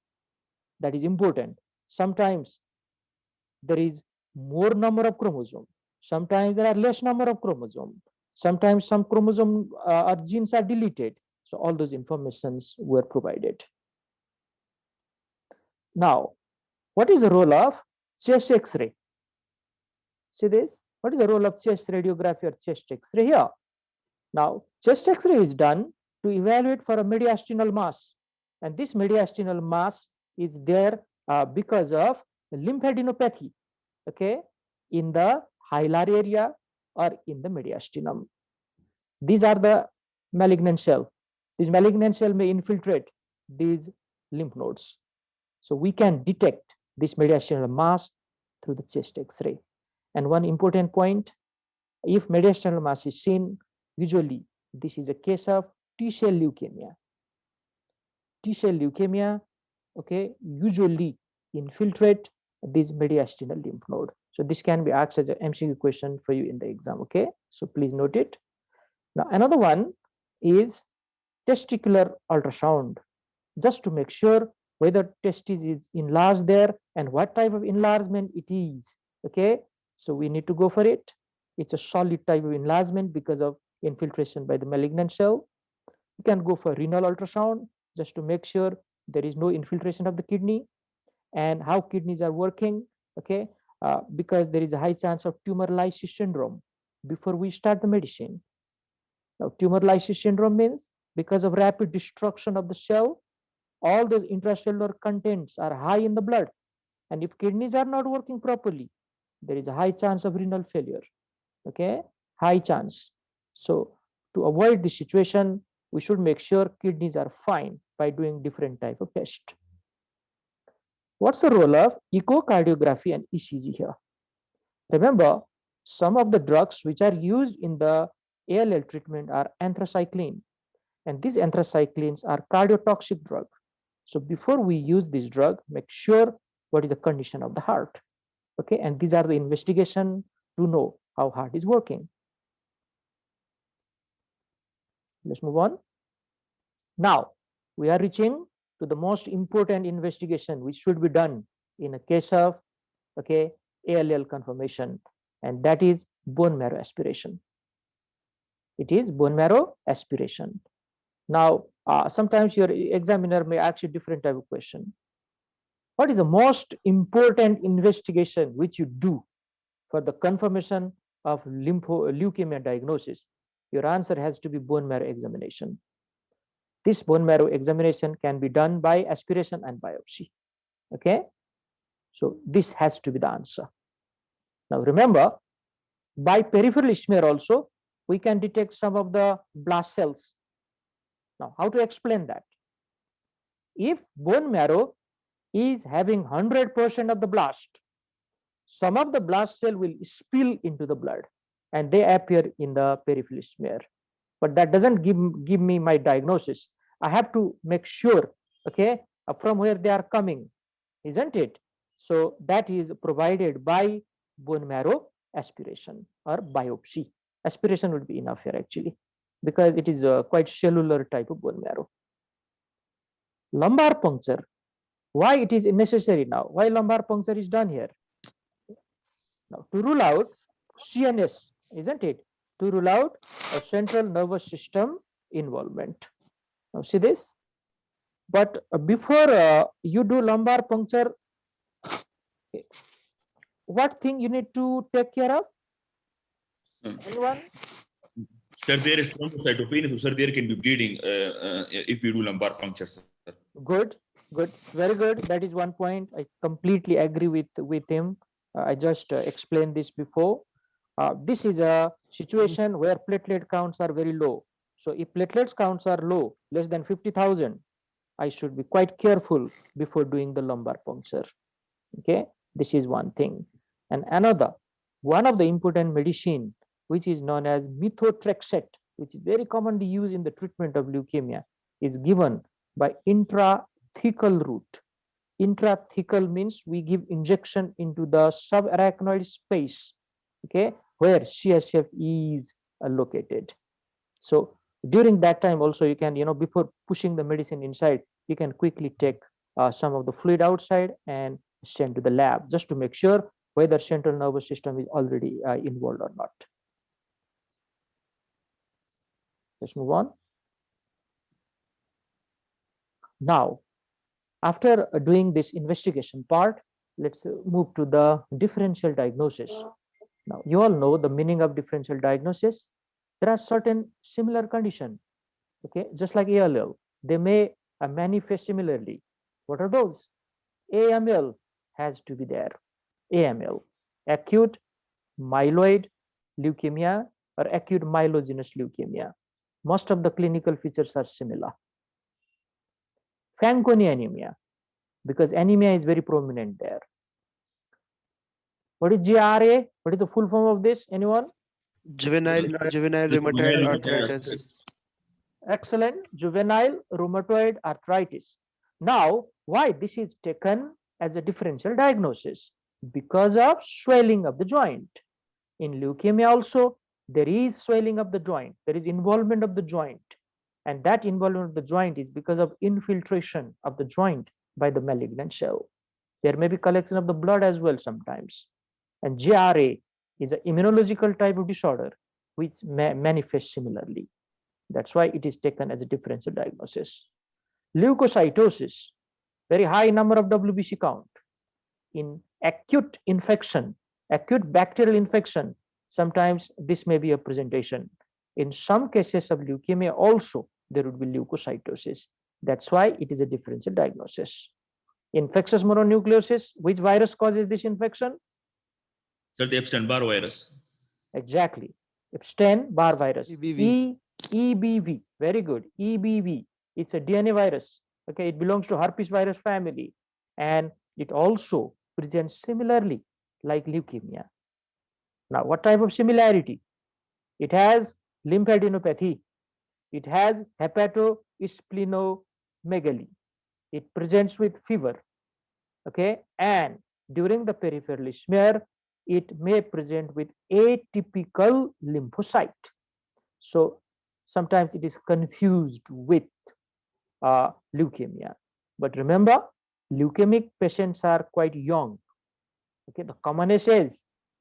That is important. Sometimes there is more number of chromosomes. Sometimes there are less number of chromosomes. Sometimes some chromosome or genes are deleted. So all those informations were provided. Now, what is the role of chest X-ray? See this? What is the role of chest radiography or chest X-ray here? Now, chest X-ray is done to evaluate for a mediastinal mass. And this mediastinal mass is there because of lymphadenopathy, okay, in the hilar area or in the mediastinum. These are the malignant cell. These malignant cell may infiltrate these lymph nodes. So we can detect this mediastinal mass through the chest X-ray. And one important point, if mediastinal mass is seen, usually this is a case of T-cell leukemia. T-cell leukemia, okay, usually infiltrate this mediastinal lymph node. So this can be asked as an MCQ question for you in the exam, okay? So please note it. Now another one is testicular ultrasound, just to make sure whether testis is enlarged there and what type of enlargement it is, okay? So we need to go for it. It's a solid type of enlargement because of infiltration by the malignant cell. You can go for renal ultrasound just to make sure there is no infiltration of the kidney and how kidneys are working, okay? Because there is a high chance of tumor lysis syndrome before we start the medicine. Now, tumor lysis syndrome means because of rapid destruction of the cell, all those intracellular contents are high in the blood. And if kidneys are not working properly, there is a high chance of renal failure. Okay, high chance. So to avoid this situation, we should make sure kidneys are fine by doing different type of test. What's the role of echocardiography and ECG here? Remember, some of the drugs which are used in the ALL treatment are anthracycline, and these anthracyclines are cardiotoxic drug. So before we use this drug, make sure what is the condition of the heart. Okay, and these are the investigation to know how heart is working. Let's move on. Now we are reaching to the most important investigation which should be done in a case of ALL confirmation, and that is bone marrow aspiration. It is bone marrow aspiration. Now, sometimes your examiner may ask you different type of question. What is the most important investigation which you do for the confirmation of leukemia diagnosis? Your answer has to be bone marrow examination. This bone marrow examination can be done by aspiration and biopsy. Okay, so this has to be the answer. Now remember, by peripheral smear also we can detect some of the blast cells. Now, how to explain that? If bone marrow is having 100% of the blast, some of the blast cell will spill into the blood and they appear in the peripheral smear. But that doesn't give me my diagnosis. I have to make sure, okay, from where they are coming, isn't it? So that is provided by bone marrow aspiration or biopsy. Aspiration would be enough here actually, because it is a quite cellular type of bone marrow. Lumbar puncture. Why it is necessary now? Why lumbar puncture is done here? Now to rule out CNS, isn't it? To rule out a central nervous system involvement. Now see this. But before you do lumbar puncture, what thing you need to take care of? Anyone? Sir, there is thrombocytopenia, so sir, there can be bleeding if we do lumbar puncture, sir. Good, good, very good. That is one point. I completely agree with him. I just explained this before. This is a situation where platelet counts are very low. So if platelets counts are low, less than 50,000, I should be quite careful before doing the lumbar puncture. Okay, this is one thing. And another, one of the important medicine which is known as methotrexate, which is very commonly used in the treatment of leukemia, is given by intrathecal route. Intrathecal means we give injection into the subarachnoid space, okay, where CSF is located. So during that time also you can, before pushing the medicine inside, you can quickly take some of the fluid outside and send to the lab just to make sure whether central nervous system is already involved or not. Let's move on. Now, after doing this investigation part, let's move to the differential diagnosis. Now, you all know the meaning of differential diagnosis. There are certain similar conditions, okay, just like ALL. They may manifest similarly. What are those? AML has to be there. AML, acute myeloid leukemia or acute myelogenous leukemia. Most of the clinical features are similar. Fanconi anemia, because anemia is very prominent there. What is GRA? What is the full form of this? Anyone? Juvenile rheumatoid arthritis. Excellent. Juvenile rheumatoid arthritis. Now, why this is taken as a differential diagnosis? Because of swelling of the joint. In leukemia also, there is swelling of the joint. There is involvement of the joint. And that involvement of the joint is because of infiltration of the joint by the malignant cell. There may be collection of the blood as well sometimes. And GRA is an immunological type of disorder which manifests similarly. That's why it is taken as a differential diagnosis. Leukocytosis, very high number of WBC count. In acute infection, acute bacterial infection, sometimes this may be a presentation. In some cases of leukemia also, there would be leukocytosis. That's why it is a differential diagnosis. Infectious mononucleosis, which virus causes this infection? Sir, the Epstein-Barr virus. Exactly. Epstein-Barr virus. EBV. EBV. Very good. EBV. It's a DNA virus. Okay, it belongs to herpes virus family, and it also presents similarly like leukemia. Now, what type of similarity? It has lymphadenopathy. It has hepatosplenomegaly. It presents with fever. Okay, and during the peripheral smear, it may present with atypical lymphocyte. So sometimes it is confused with leukemia. But remember, leukemic patients are quite young. Okay, the commonest age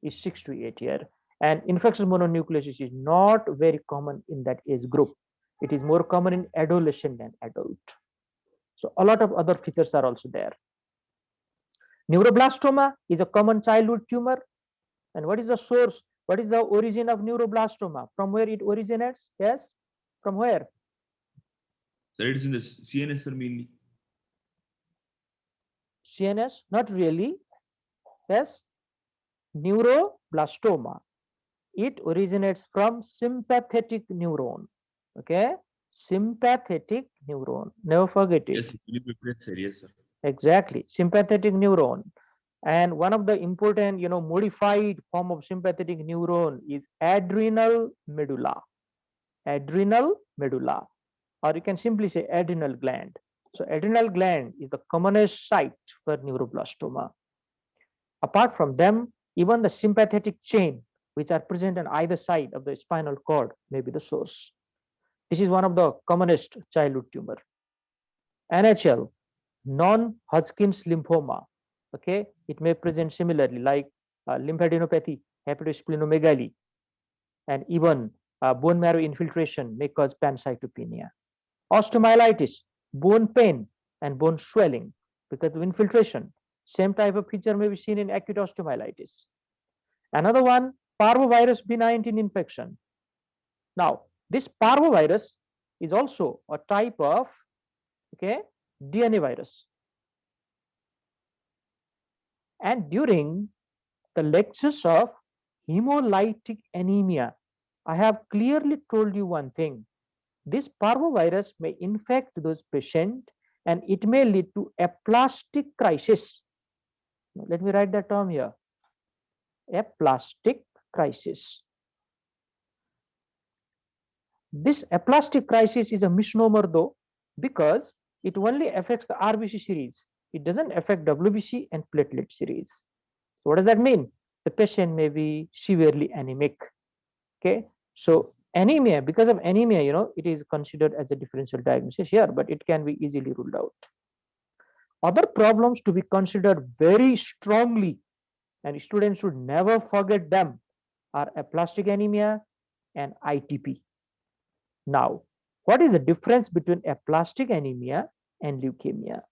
is 6 to 8 years, and infectious mononucleosis is not very common in that age group. It is more common in adolescent than adult. So a lot of other features are also there. Neuroblastoma is a common childhood tumor. And what is the source? What is the origin of neuroblastoma? From where it originates? Yes, from where? Sir, it is in the CNS, sir, mainly. CNS? Not really. Yes, neuroblastoma. It originates from sympathetic neuron. Okay, sympathetic neuron. Never forget it. Yes, sir. Yes, sir. Exactly, sympathetic neuron. And one of the important, modified form of sympathetic neuron is adrenal medulla. Adrenal medulla, or you can simply say adrenal gland. So adrenal gland is the commonest site for neuroblastoma. Apart from them, even the sympathetic chain, which are present on either side of the spinal cord, may be the source. This is one of the commonest childhood tumor. NHL, non-Hodgkin's lymphoma. Okay, it may present similarly like lymphadenopathy, hepatosplenomegaly, and even bone marrow infiltration may cause pancytopenia. Osteomyelitis, bone pain and bone swelling because of infiltration. Same type of feature may be seen in acute osteomyelitis. Another one, parvovirus B19 infection. Now, this parvovirus is also a type of DNA virus. And during the lectures of hemolytic anemia, I have clearly told you one thing. This parvovirus may infect those patients and it may lead to aplastic crisis. Now, let me write that term here. Aplastic crisis. This aplastic crisis is a misnomer though, because it only affects the RBC series. It doesn't affect WBC and platelet series. So what does that mean? The patient may be severely anemic. Okay, so anemia, because of anemia, it is considered as a differential diagnosis here, but it can be easily ruled out. Other problems to be considered very strongly, and students should never forget them, are aplastic anemia and ITP. Now, what is the difference between aplastic anemia and leukemia?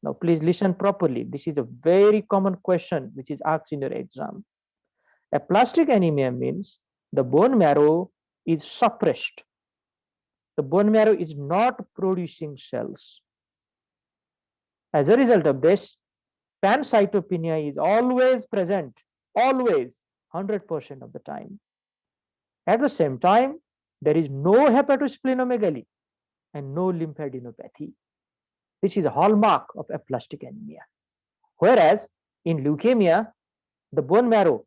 Now, please listen properly. This is a very common question which is asked in your exam. Aplastic anemia means the bone marrow is suppressed. The bone marrow is not producing cells. As a result of this, pancytopenia is always present, always, 100% of the time. At the same time, there is no hepatosplenomegaly and no lymphadenopathy, which is a hallmark of aplastic anemia. Whereas in leukemia, the bone marrow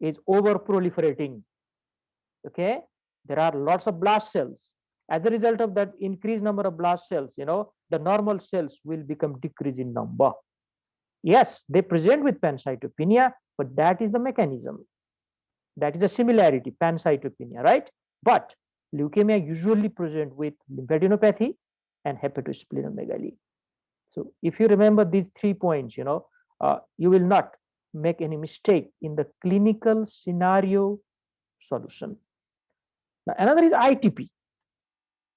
is over-proliferating. Okay, there are lots of blast cells. As a result of that increased number of blast cells, the normal cells will become decreased in number. Yes, they present with pancytopenia, but that is the mechanism. That is a similarity, pancytopenia, right? But leukemia usually present with lymphadenopathy and hepatosplenomegaly. So if you remember these 3 points, you will not make any mistake in the clinical scenario solution. Now, another is ITP.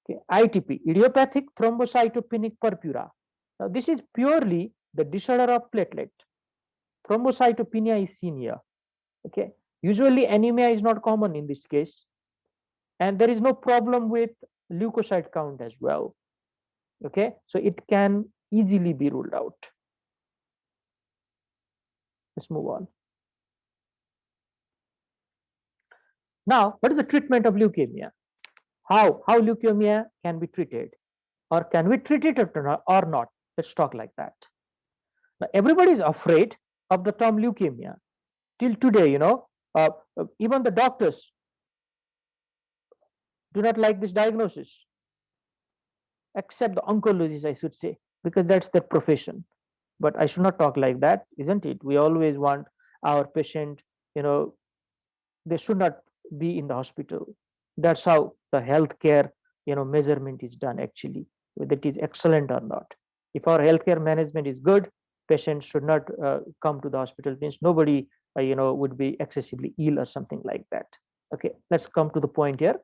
Okay, ITP, idiopathic thrombocytopenic purpura. Now, this is purely the disorder of platelet. Thrombocytopenia is seen here. Okay, usually anemia is not common in this case, and there is no problem with leukocyte count as well. Okay, so it can easily be ruled out. Let's move on. Now, what is the treatment of leukemia? How leukemia can be treated, or can we treat it or not? Let's talk like that. Now, everybody is afraid of the term leukemia. Till today, even the doctors do not like this diagnosis, except the oncologists, I should say, because that's their profession. But I should not talk like that, isn't it? We always want our patient, they should not be in the hospital. That's how the healthcare, measurement is done actually, whether it is excellent or not. If our healthcare management is good, patients should not come to the hospital. Means nobody, would be excessively ill or something like that. Okay, let's come to the point here.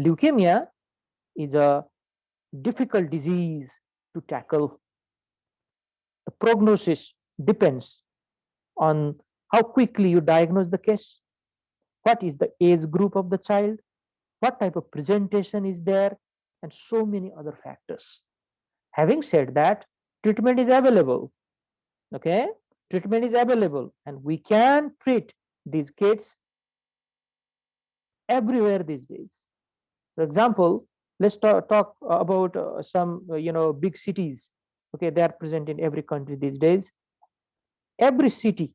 Leukemia is a difficult disease to tackle. The prognosis depends on how quickly you diagnose the case, what is the age group of the child, what type of presentation is there, and so many other factors. Having said that, treatment is available. Okay, treatment is available, and we can treat these kids everywhere these days. For example, let's talk about some big cities. Okay, they are present in every country these days. Every city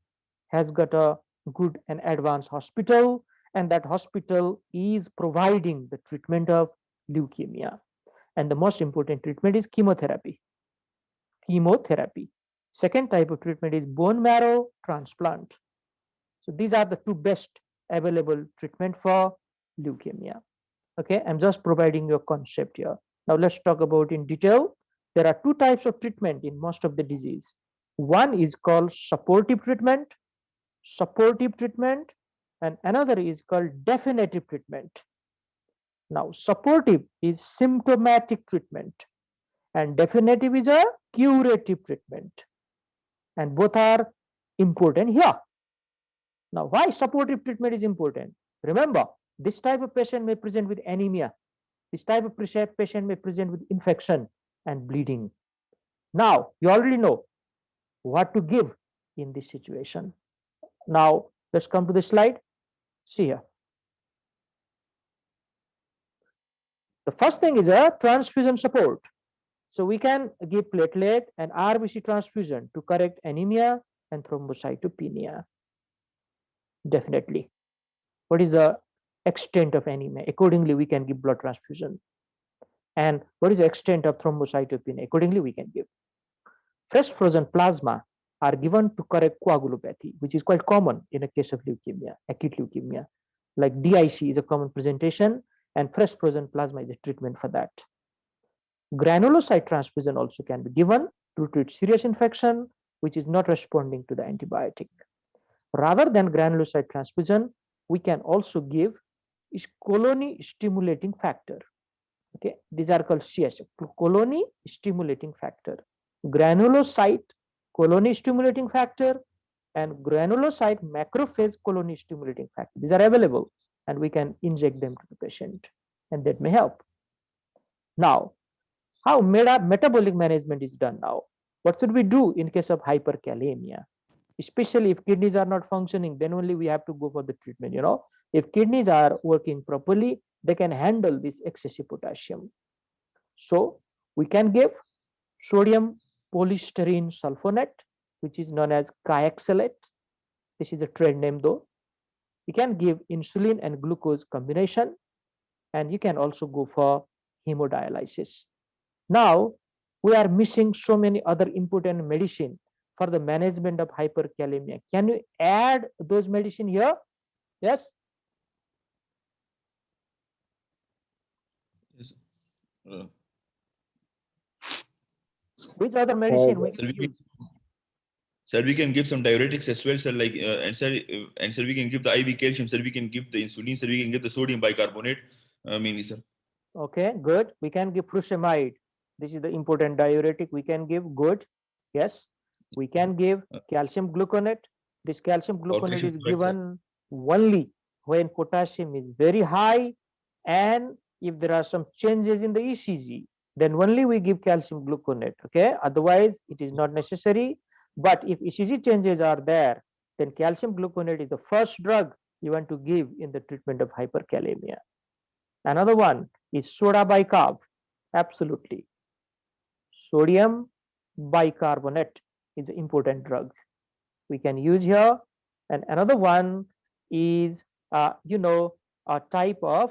has got a good and advanced hospital, and that hospital is providing the treatment of leukemia. And the most important treatment is chemotherapy. Second type of treatment is bone marrow transplant. So these are the two best available treatment for leukemia. Okay, I'm just providing you a concept here. Now let's talk about in detail. There are two types of treatment in most of the disease. One is called supportive treatment, and another is called definitive treatment. Now, supportive is symptomatic treatment, and definitive is a curative treatment, and both are important here. Now, why supportive treatment is important? Remember, this type of patient may present with anemia. This type of patient may present with infection and bleeding. Now, you already know what to give in this situation. Now, let's come to the slide. See here. The first thing is a transfusion support. So we can give platelet and RBC transfusion to correct anemia and thrombocytopenia. Definitely. What is the extent of anemia? Accordingly, we can give blood transfusion. And what is the extent of thrombocytopenia? Accordingly, we can give. Fresh frozen plasma are given to correct coagulopathy, which is quite common in a case of leukemia, acute leukemia. Like DIC is a common presentation, and fresh frozen plasma is a treatment for that. Granulocyte transfusion also can be given to treat serious infection, which is not responding to the antibiotic. Rather than granulocyte transfusion, we can also give colony stimulating factor. Okay, these are called CS, colony stimulating factor. Granulocyte colony stimulating factor and granulocyte macrophage colony stimulating factor. These are available, and we can inject them to the patient, and that may help. Now, how metabolic management is done now? What should we do in case of hyperkalemia? Especially if kidneys are not functioning, then only we have to go for the treatment. If kidneys are working properly, they can handle this excessive potassium. So we can give sodium polystyrene sulfonate, which is known as Kyaxalate. This is a trade name though. You can give insulin and glucose combination, and you can also go for hemodialysis. Now, we are missing so many other important medicine for the management of hyperkalemia. Can you add those medicine here? Yes? Yes. Which other medicine we can use? Sir, we can give some diuretics as well, sir. And sir, we can give the IV calcium, sir. We can give the insulin, sir. We can give the sodium bicarbonate, mainly, sir. Okay, good. We can give furosemide. This is the important diuretic we can give. Good. Yes. We can give calcium gluconate. This calcium gluconate is given only when potassium is very high, and if there are some changes in the ECG, then only we give calcium gluconate. Okay. Otherwise, it is not necessary. But if ECG changes are there, then calcium gluconate is the first drug you want to give in the treatment of hyperkalemia. Another one is soda bicarb. Absolutely. Sodium bicarbonate is an important drug we can use here. And another one is, a type of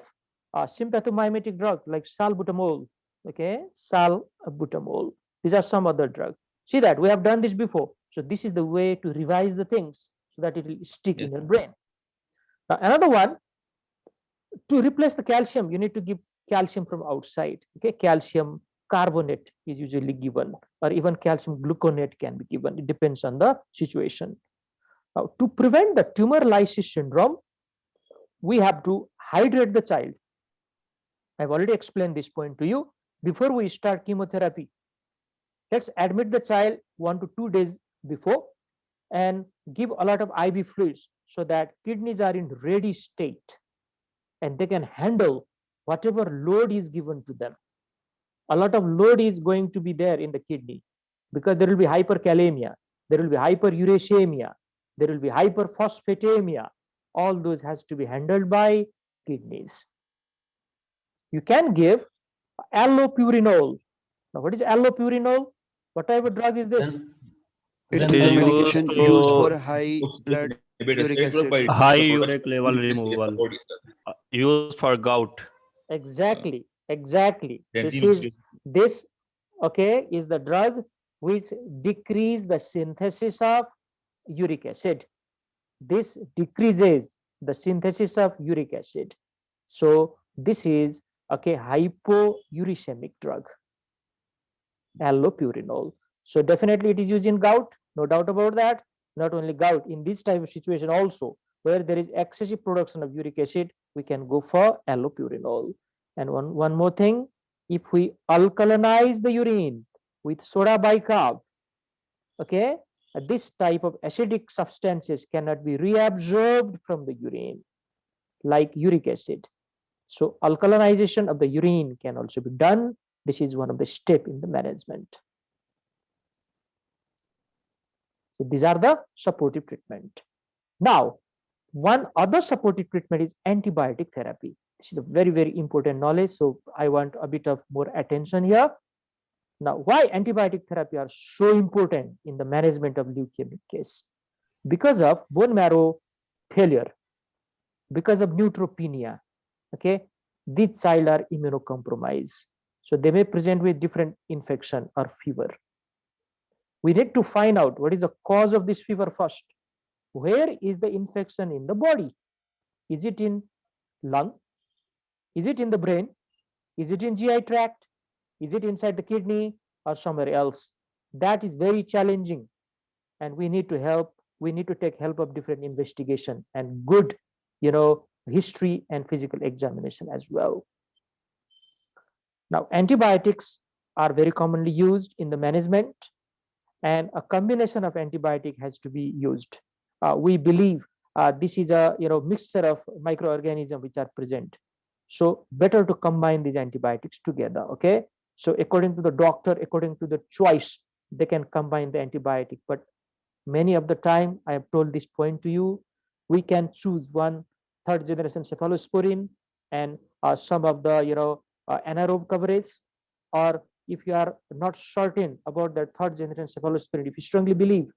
sympathomimetic drug like salbutamol. Okay, salbutamol. These are some other drugs. See that we have done this before. So this is the way to revise the things so that it will stick in your brain. Now another one, to replace the calcium, you need to give calcium from outside. Okay, calcium carbonate is usually given, or even calcium gluconate can be given. It depends on the situation. Now, to prevent the tumor lysis syndrome, we have to hydrate the child. I've already explained this point to you. Before we start chemotherapy, let's admit the child 1 to 2 days before and give a lot of IV fluids so that kidneys are in ready state and they can handle whatever load is given to them. A lot of load is going to be there in the kidney because there will be hyperkalemia, there will be hyperuricemia, there will be hyperphosphatemia. All those has to be handled by kidneys. You can give allopurinol. Now, what is allopurinol? What type of drug is this? It It is a is medication used used for to high blood Inhibitors, uric it work acid. by high the uric production level of uric acid in the removal, body, sir. used for gout. Exactly. This Anti-inflammatory. is the drug which decrease the synthesis of uric acid. This decreases the synthesis of uric acid. So this is hypouricemic drug, allopurinol. So definitely it is used in gout, no doubt about that. Not only gout, in this type of situation also, where there is excessive production of uric acid, we can go for allopurinol. And one more thing, if we alkalinize the urine with soda bicarb, okay, this type of acidic substances cannot be reabsorbed from the urine like uric acid. So alkalinization of the urine can also be done. This is one of the steps in the management. So these are the supportive treatment. Now, one other supportive treatment is antibiotic therapy. This is a very, very important knowledge. So I want a bit of more attention here. Now, why antibiotic therapy are so important in the management of leukemic case? Because of bone marrow failure, because of neutropenia, okay, these child are immunocompromised. So they may present with different infection or fever. We need to find out what is the cause of this fever first. Where is the infection in the body? Is it in lung? Is it in the brain? Is it in GI tract? Is it inside the kidney or somewhere else? That is very challenging, and we need to help. We need to take help of different investigation and good, history and physical examination as well. Now, antibiotics are very commonly used in the management, and a combination of antibiotic has to be used. We believe this is a mixture of microorganisms which are present. So better to combine these antibiotics together. Okay. So according to the doctor, according to the choice, they can combine the antibiotic. But many of the time, I have told this point to you, we can choose one third generation cephalosporin and some of the anaerobe coverage, or if you are not certain about that third generation cephalosporin, if you strongly believe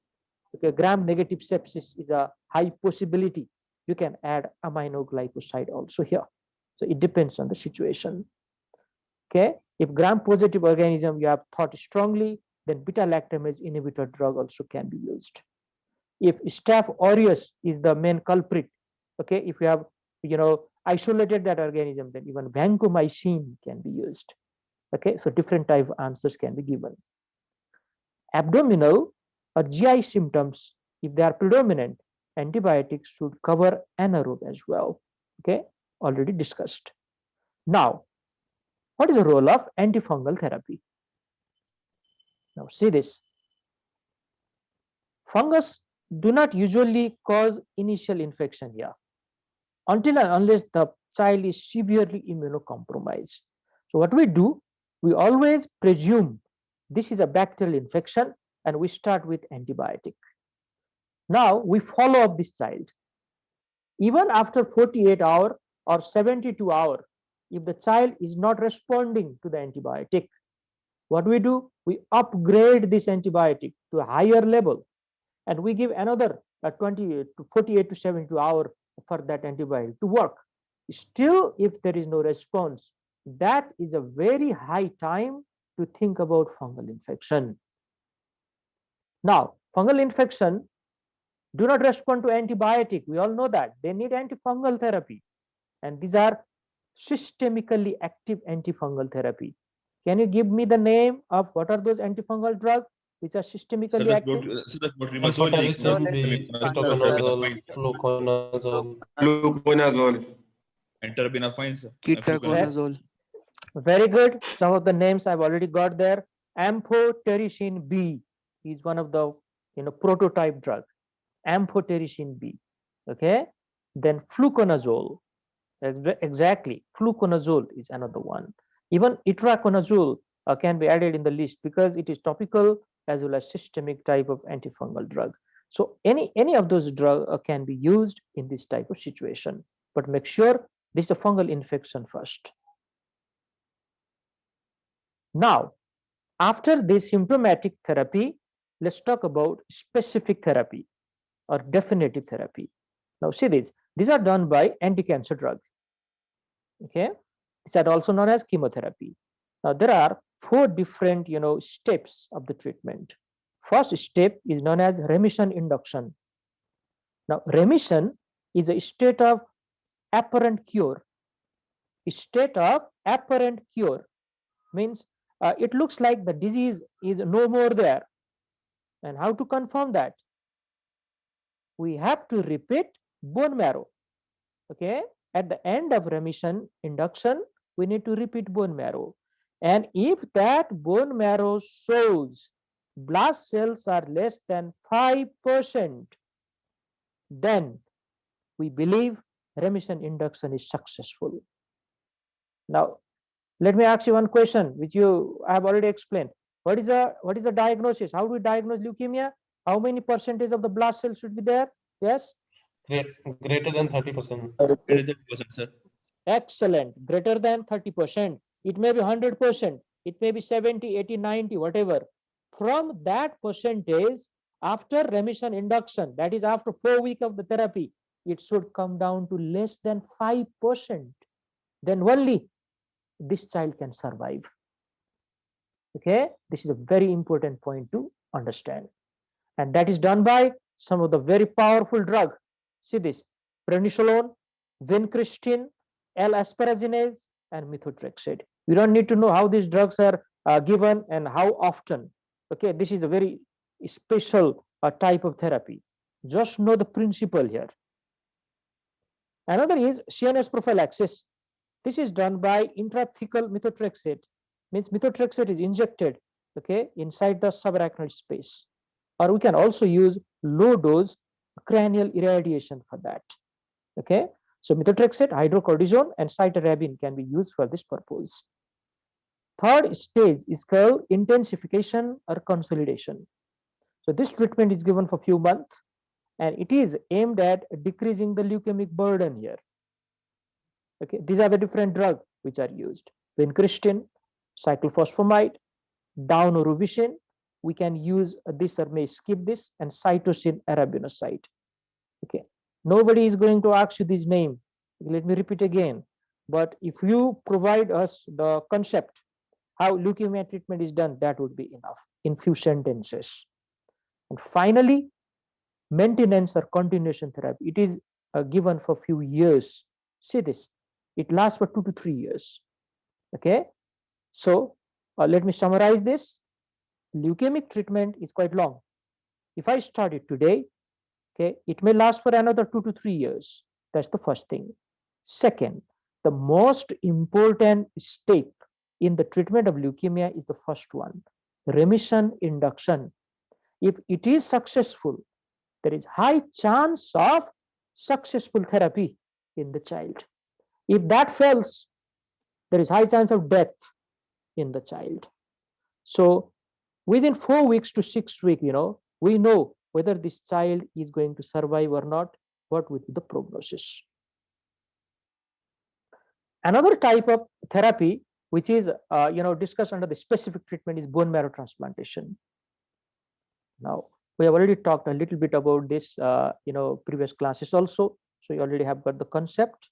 gram negative sepsis is a high possibility, you can add aminoglycoside also here. So it depends on the situation. Okay, if gram positive organism you have thought strongly, then beta lactamase inhibitor drug also can be used. If Staph aureus is the main culprit, okay, if you have isolated that organism, then even vancomycin can be used. Okay, so different type of answers can be given. Abdominal or GI symptoms, if they are predominant, antibiotics should cover anaerobe as well. Okay, already discussed. Now, what is the role of antifungal therapy? Now, see this. Fungus do not usually cause initial infection here until and unless the child is severely immunocompromised. So what we do, we always presume this is a bacterial infection and we start with antibiotic. Now we follow up this child. Even after 48 hours or 72 hours, if the child is not responding to the antibiotic, what we do? We upgrade this antibiotic to a higher level, and we give another 20 to 48 to 72 hours for that antibiotic to work. Still, if there is no response, that is a very high time to think about fungal infection. Now, fungal infection do not respond to antibiotic. We all know that. They need antifungal therapy. And these are systemically active antifungal therapy. Can you give me the name of what are those antifungal drugs which are systemically active? Clotrimazole, Amphotericin B, ketoconazole, fluconazole. Fluconazole. and terbinafine, sir. Ketoconazole. Very good. Some of the names I've already got there. Amphotericin B is one of the prototype drug. Amphotericin B. Okay. Then fluconazole. Exactly. Fluconazole is another one. Even itraconazole can be added in the list because it is topical as well as systemic type of antifungal drug. So any of those drugs can be used in this type of situation. But make sure this is a fungal infection first. Now, after this symptomatic therapy, let's talk about specific therapy or definitive therapy. Now, see this. These are done by anti-cancer drugs. Okay, these are also known as chemotherapy. Now, there are 4 different steps of the treatment. First step is known as remission induction. Now, remission is a state of apparent cure. A state of apparent cure means it looks like the disease is no more there. And how to confirm that? We have to repeat bone marrow. Okay, at the end of remission induction, we need to repeat bone marrow. And if that bone marrow shows blast cells are less than 5%, then we believe remission induction is successful. Now, let me ask you one question, which I have already explained. What is the diagnosis? How do we diagnose leukemia? How many percentage of the blast cells should be there? Yes? Greater than 30%. Sir. Excellent. Greater than 30%. It may be 100%. It may be 70, 80, 90, whatever. From that percentage, after remission induction, that is after 4 weeks of the therapy, it should come down to less than 5%. Then only this child can survive. Okay, this is a very important point to understand. And that is done by some of the very powerful drug. See this: prednisolone, vincristine, L-asparaginase, and methotrexate. You don't need to know how these drugs are given and how often. Okay, this is a very special type of therapy. Just know the principle here. Another is Shearness Prophylaxis. This is done by intrathecal methotrexate. Means methotrexate is injected, okay, inside the subarachnoid space. Or we can also use low dose cranial irradiation for that. Okay, so methotrexate, hydrocortisone, and cytarabine can be used for this purpose. Third stage is called intensification or consolidation. So this treatment is given for a few months, and it is aimed at decreasing the leukemic burden here. Okay, these are the different drugs which are used: vincristine, cyclophosphamide, daunorubicin. We can use this or may skip this, and cytosine arabinoside. Okay, nobody is going to ask you this name. Let me repeat again. But if you provide us the concept how leukemia treatment is done, that would be enough in few sentences. And finally, maintenance or continuation therapy. It is given for few years. See this. It lasts for 2 to 3 years. Okay, so let me summarize this. Leukemic treatment is quite long. If I start it today, okay, it may last for another 2 to 3 years. That's the first thing. Second, the most important step in the treatment of leukemia is the first one, remission induction. If it is successful, there is high chance of successful therapy in the child. If that fails, there is high chance of death in the child. So within 4 weeks to 6 weeks, we know whether this child is going to survive or not. what would be the prognosis. Another type of therapy which is discussed under the specific treatment is bone marrow transplantation. Now, we have already talked a little bit about this previous classes also, so you already have got the concept.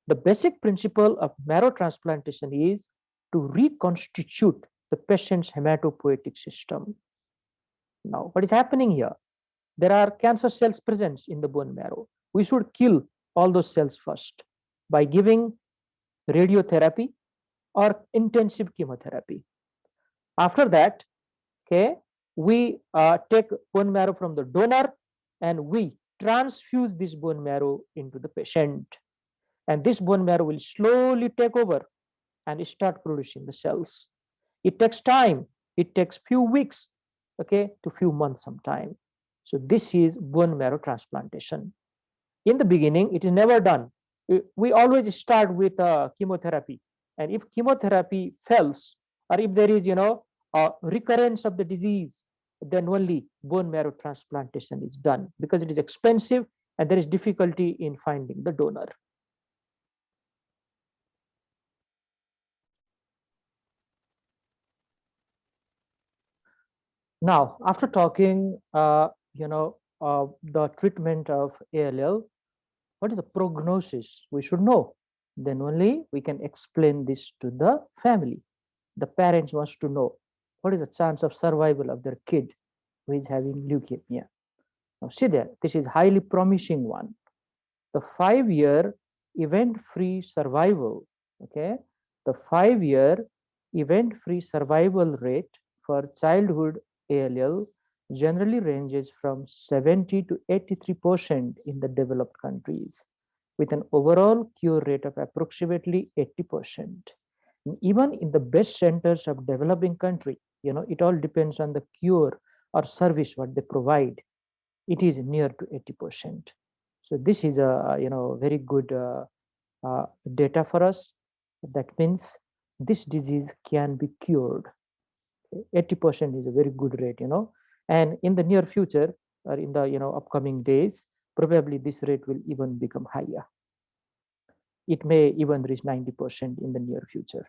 The basic principle of marrow transplantation is to reconstitute the patient's hematopoietic system. Now, what is happening here? There are cancer cells present in the bone marrow. We should kill all those cells first by giving radiotherapy or intensive chemotherapy. After that, okay, we take bone marrow from the donor and we transfuse this bone marrow into the patient. And this bone marrow will slowly take over and start producing the cells. It takes time. It takes few weeks, okay, to few months sometime. So this is bone marrow transplantation. In the beginning, it is never done. We always start with chemotherapy. And if chemotherapy fails, or if there is, a recurrence of the disease, then only bone marrow transplantation is done, because it is expensive and there is difficulty in finding the donor. Now, after talking, the treatment of ALL, what is the prognosis? We should know. Then only we can explain this to the family. The parents wants to know what is the chance of survival of their kid who is having leukemia. Now, see there, this is highly promising one. The 5-year event-free survival, okay, the 5-year event-free survival rate for childhood ALL generally ranges from 70 to 83% in the developed countries, with an overall cure rate of approximately 80%. And even in the best centers of developing country, it all depends on the cure or service what they provide. It is near to 80%. So this is a very good data for us. That means this disease can be cured. 80% is a very good rate, and in the near future or in the upcoming days, probably this rate will even become higher. It may even reach 90% in the near future.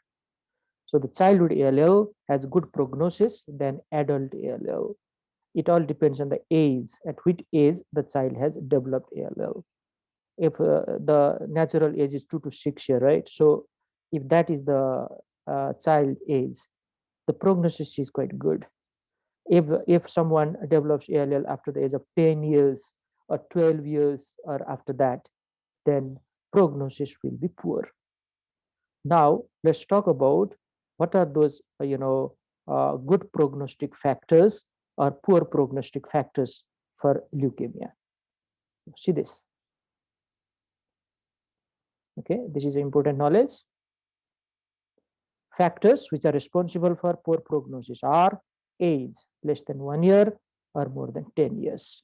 So the childhood ALL has good prognosis than adult ALL. It all depends on the age, at which age the child has developed ALL. If the natural age is 2 to 6 years, right? So if that is the child age, the prognosis is quite good. If someone develops ALL after the age of 10 years or 12 years or after that, then prognosis will be poor. Now let's talk about what are those good prognostic factors or poor prognostic factors for leukemia. See this. Okay, this is important knowledge. Factors which are responsible for poor prognosis are age less than 1 year or more than 10 years.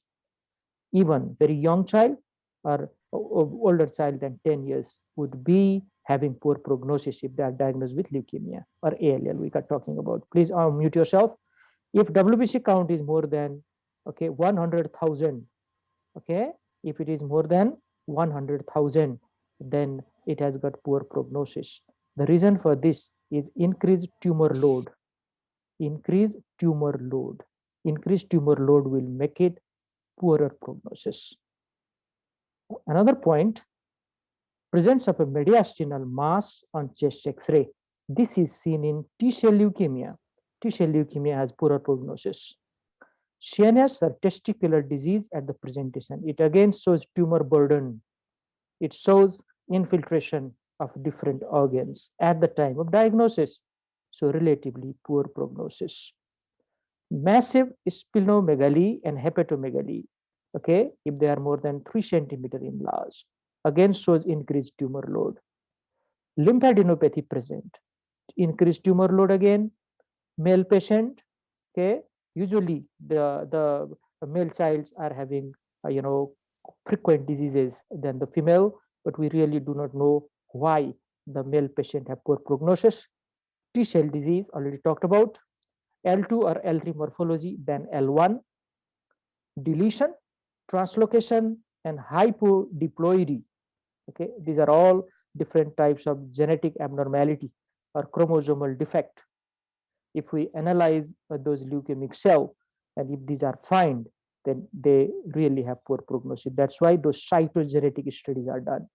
Even very young child or older child than 10 years would be having poor prognosis if they are diagnosed with leukemia or ALL we are talking about. Please unmute yourself. If WBC count is more than 100,000, okay, if it is more than 100,000, then it has got poor prognosis. The reason for this is increased tumor load. Increased tumor load. Increased tumor load will make it poorer prognosis. Another point, presence of a mediastinal mass on chest X-ray. This is seen in T-cell leukemia. T-cell leukemia has poorer prognosis. Shearness or testicular disease at the presentation. It again shows tumor burden. It shows infiltration of different organs at the time of diagnosis. So relatively poor prognosis. Massive splenomegaly and hepatomegaly, okay, if they are more than 3 centimeters in large, again shows increased tumor load. Lymphadenopathy present, increased tumor load again. Male patient, okay, usually the male childs are having frequent diseases than the female, but we really do not know why the male patient have poor prognosis. T-cell disease already talked about. L2 or L3 morphology than L1. Deletion, translocation, and hypodiploidy. Okay, these are all different types of genetic abnormality or chromosomal defect. If we analyze those leukemic cells, and if these are found, then they really have poor prognosis. That's why those cytogenetic studies are done.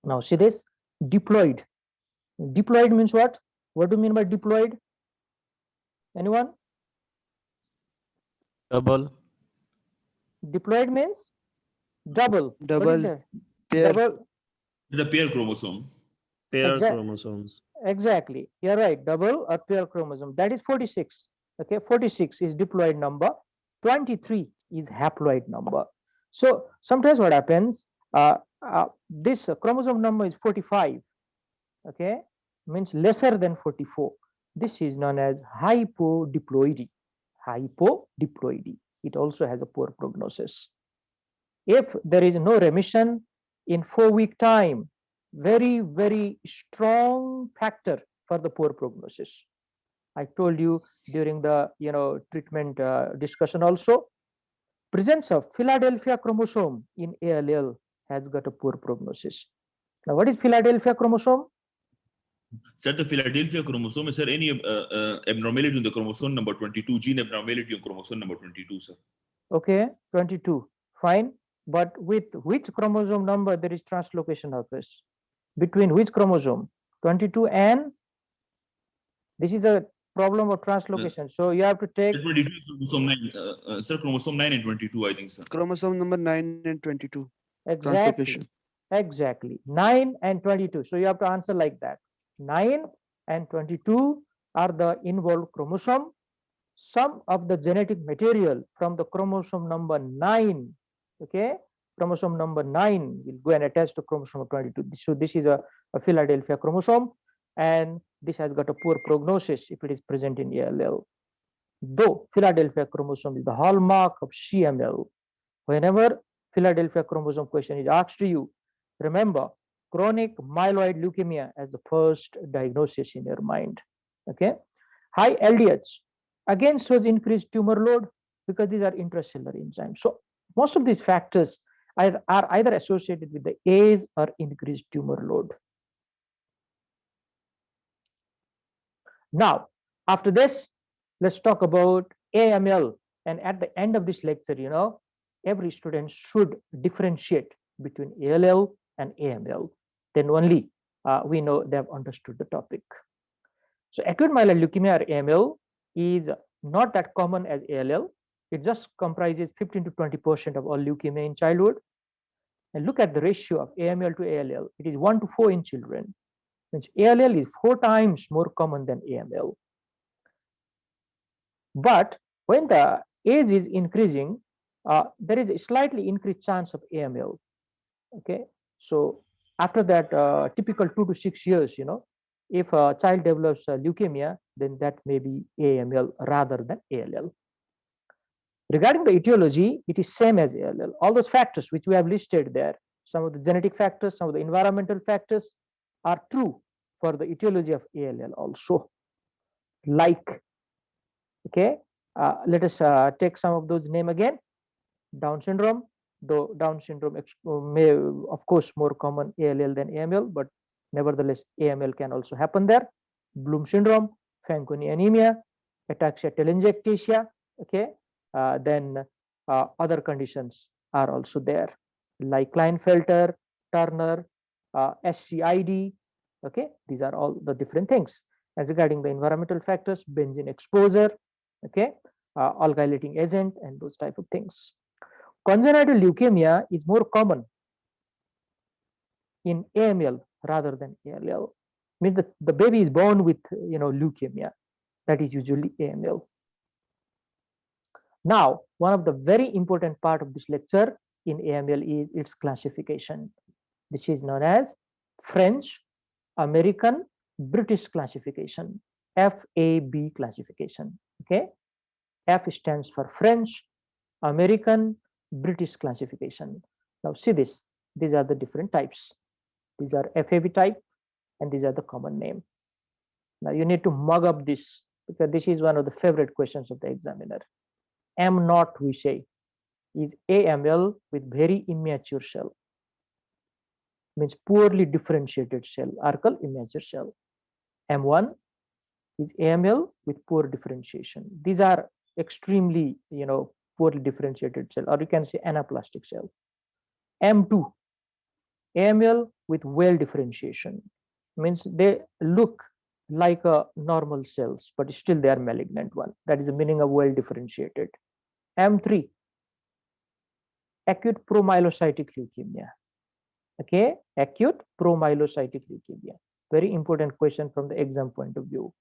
Now see this, diploid. Diploid means what? What do you mean by diploid? Anyone? Double. Diploid means double. What is Double. that? Pair. Double. The pair chromosome. Pair Exact- chromosomes. Exactly. You're right. Double or pair chromosome. That is 46. Okay. 46 is diploid number. 23 is haploid number. So sometimes what happens, this chromosome number is 45. Okay. Means lesser than 44. This is known as hypodiploidy. Hypodiploidy. It also has a poor prognosis. If there is no remission in 4-week time, very, very strong factor for the poor prognosis. I told you during the treatment discussion also, presence of Philadelphia chromosome in ALL has got a poor prognosis. Now, what is Philadelphia chromosome? Sir, the Philadelphia chromosome, is there any abnormality in the chromosome number 22, gene abnormality on chromosome number 22, sir? Okay, 22, fine. But with which chromosome number there is translocation occurs? Between which chromosome? 22 and this is a problem of translocation. So you have to take 22 chromosome 9, sir, chromosome 9 and 22, I think, sir. Chromosome number 9 and 22. exactly, Translocation. exactly 9 and 22. So you have to answer like that. 9 and 22 are the involved chromosome. Some of the genetic material from the chromosome number 9, okay, chromosome number 9 will go and attach to chromosome 22. So this is a Philadelphia chromosome, and this has got a poor prognosis if it is present in ALL. Though Philadelphia chromosome is the hallmark of CML, whenever Philadelphia chromosome question is asked to you, remember chronic myeloid leukemia as the first diagnosis in your mind. Okay, high LDH again shows increased tumor load because these are intracellular enzymes. So most of these factors are either associated with the age or increased tumor load. Now, after this, let's talk about AML. And at the end of this lecture, every student should differentiate between ALL and AML. Then only we know they have understood the topic. So acute myeloid leukemia or AML is not that common as ALL. It just comprises 15 to 20% of all leukemia in childhood. And look at the ratio of AML to ALL. It is 1 to 4 in children. Means ALL is 4 times more common than AML. But when the age is increasing, there is a slightly increased chance of AML. Okay, so after that typical 2 to 6 years, if a child develops leukemia, then that may be AML rather than ALL. Regarding the etiology, it is same as ALL. All those factors which we have listed there, some of the genetic factors, some of the environmental factors are true for the etiology of ALL also. Like, okay, let us take some of those names again. Down syndrome, though Down syndrome may, of course, more common ALL than AML, but nevertheless, AML can also happen there. Bloom syndrome, Fanconi anemia, ataxia telangiectasia, okay, then other conditions are also there, like Klinefelter, Turner, SCID, okay, these are all the different things. And regarding the environmental factors, benzene exposure, okay, alkylating agent, and those type of things. Congenital leukemia is more common in AML rather than ALL. Means the baby is born with leukemia. That is usually AML. Now, one of the very important part of this lecture in AML is its classification. This is known as French, American, British classification, FAB classification. Okay, F stands for French, American, British classification. Now see this, these are the different types. These are FAB type and these are the common name. Now you need to mug up this because this is one of the favorite questions of the examiner. M not we say. is AML with very immature cell, means poorly differentiated cell are called immature cell. M1 is AML with poor differentiation. These are extremely, poorly differentiated cell, or you can say anaplastic cell. M2, AML with well differentiation, means they look like a normal cells, but still they are malignant one. That is the meaning of well differentiated. M3, acute promyelocytic leukemia. Okay, acute promyelocytic leukemia. Very important question from the exam point of view.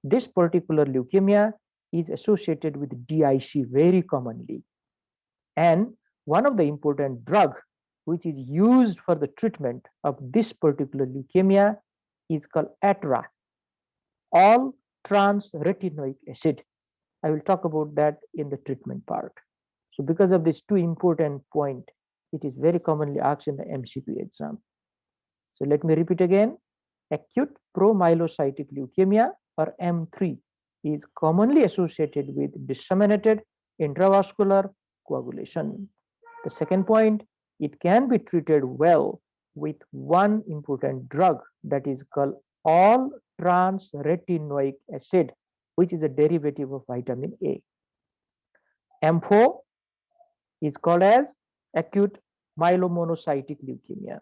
This particular leukemia is associated with DIC very commonly. And one of the important drug which is used for the treatment of this particular leukemia is called ATRA, all trans retinoic acid. I will talk about that in the treatment part. So because of these two important points, it is very commonly asked in the MCQ exam. So let me repeat again. Acute promyelocytic leukemia, or M3, is commonly associated with disseminated intravascular coagulation. The second point, it can be treated well with one important drug that is called all trans retinoic acid, which is a derivative of vitamin A. M4 is called as acute myelomonocytic leukemia.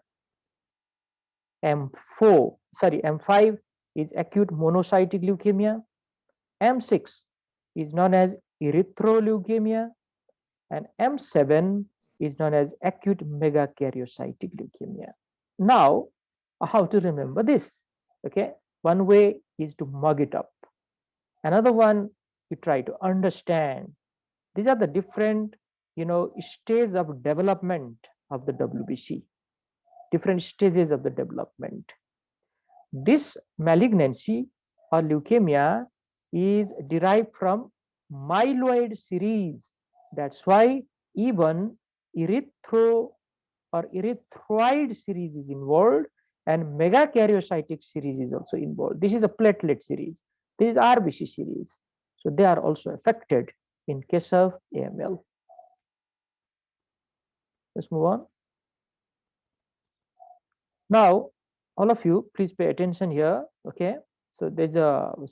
M5 is acute monocytic leukemia. M6 is known as erythroleukemia, and M7 is known as acute megakaryocytic leukemia. Now, how to remember this? Okay, one way is to mug it up. Another one, you try to understand. These are the different, stages of development of the WBC. Different stages of the development. This malignancy or leukemia is derived from myeloid series. That's why even erythroid series is involved, and megakaryocytic series is also involved. This is a platelet series. This is RBC series. So they are also affected in case of AML. Let's move on. Now, all of you, please pay attention here. Okay, so there's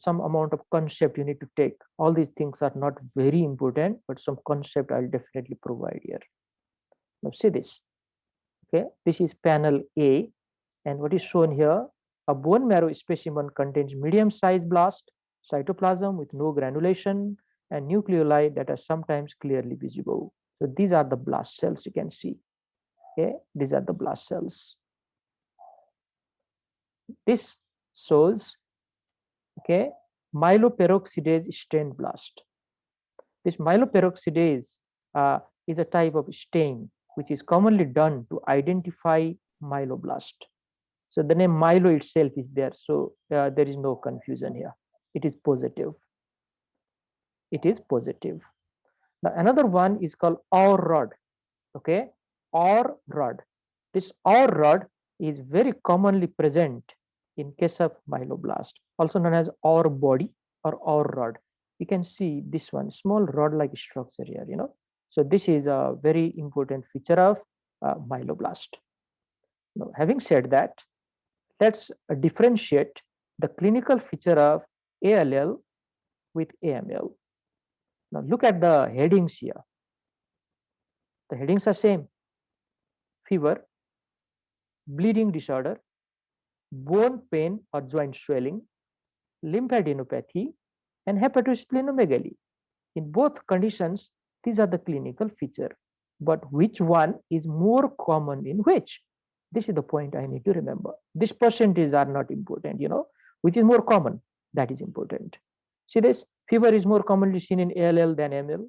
some amount of concept you need to take. All these things are not very important, but some concept I'll definitely provide here. Now see this. Okay, this is panel A, and what is shown here, a bone marrow specimen contains medium-sized blast, cytoplasm with no granulation, and nucleoli that are sometimes clearly visible. So these are the blast cells you can see. Okay, these are the blast cells. This shows, okay, myeloperoxidase stained blast. This myeloperoxidase is a type of stain which is commonly done to identify myeloblast. So the name myelo itself is there, so there is no confusion here. It is positive. It is positive. Now another one is called OR rod. Okay, OR rod. This OR rod is very commonly present in case of myeloblast, also known as OR body or OR rod. You can see this one, small rod-like structure here, So this is a very important feature of myeloblast. Now, having said that, let's differentiate the clinical feature of ALL with AML. Now look at the headings here. The headings are same: fever, bleeding disorder, bone pain or joint swelling, lymphadenopathy, and hepatosplenomegaly. In both conditions, these are the clinical feature. But which one is more common in which? This is the point I need to remember. These percentages are not important, which is more common, that is important. See this, fever is more commonly seen in ALL than AML.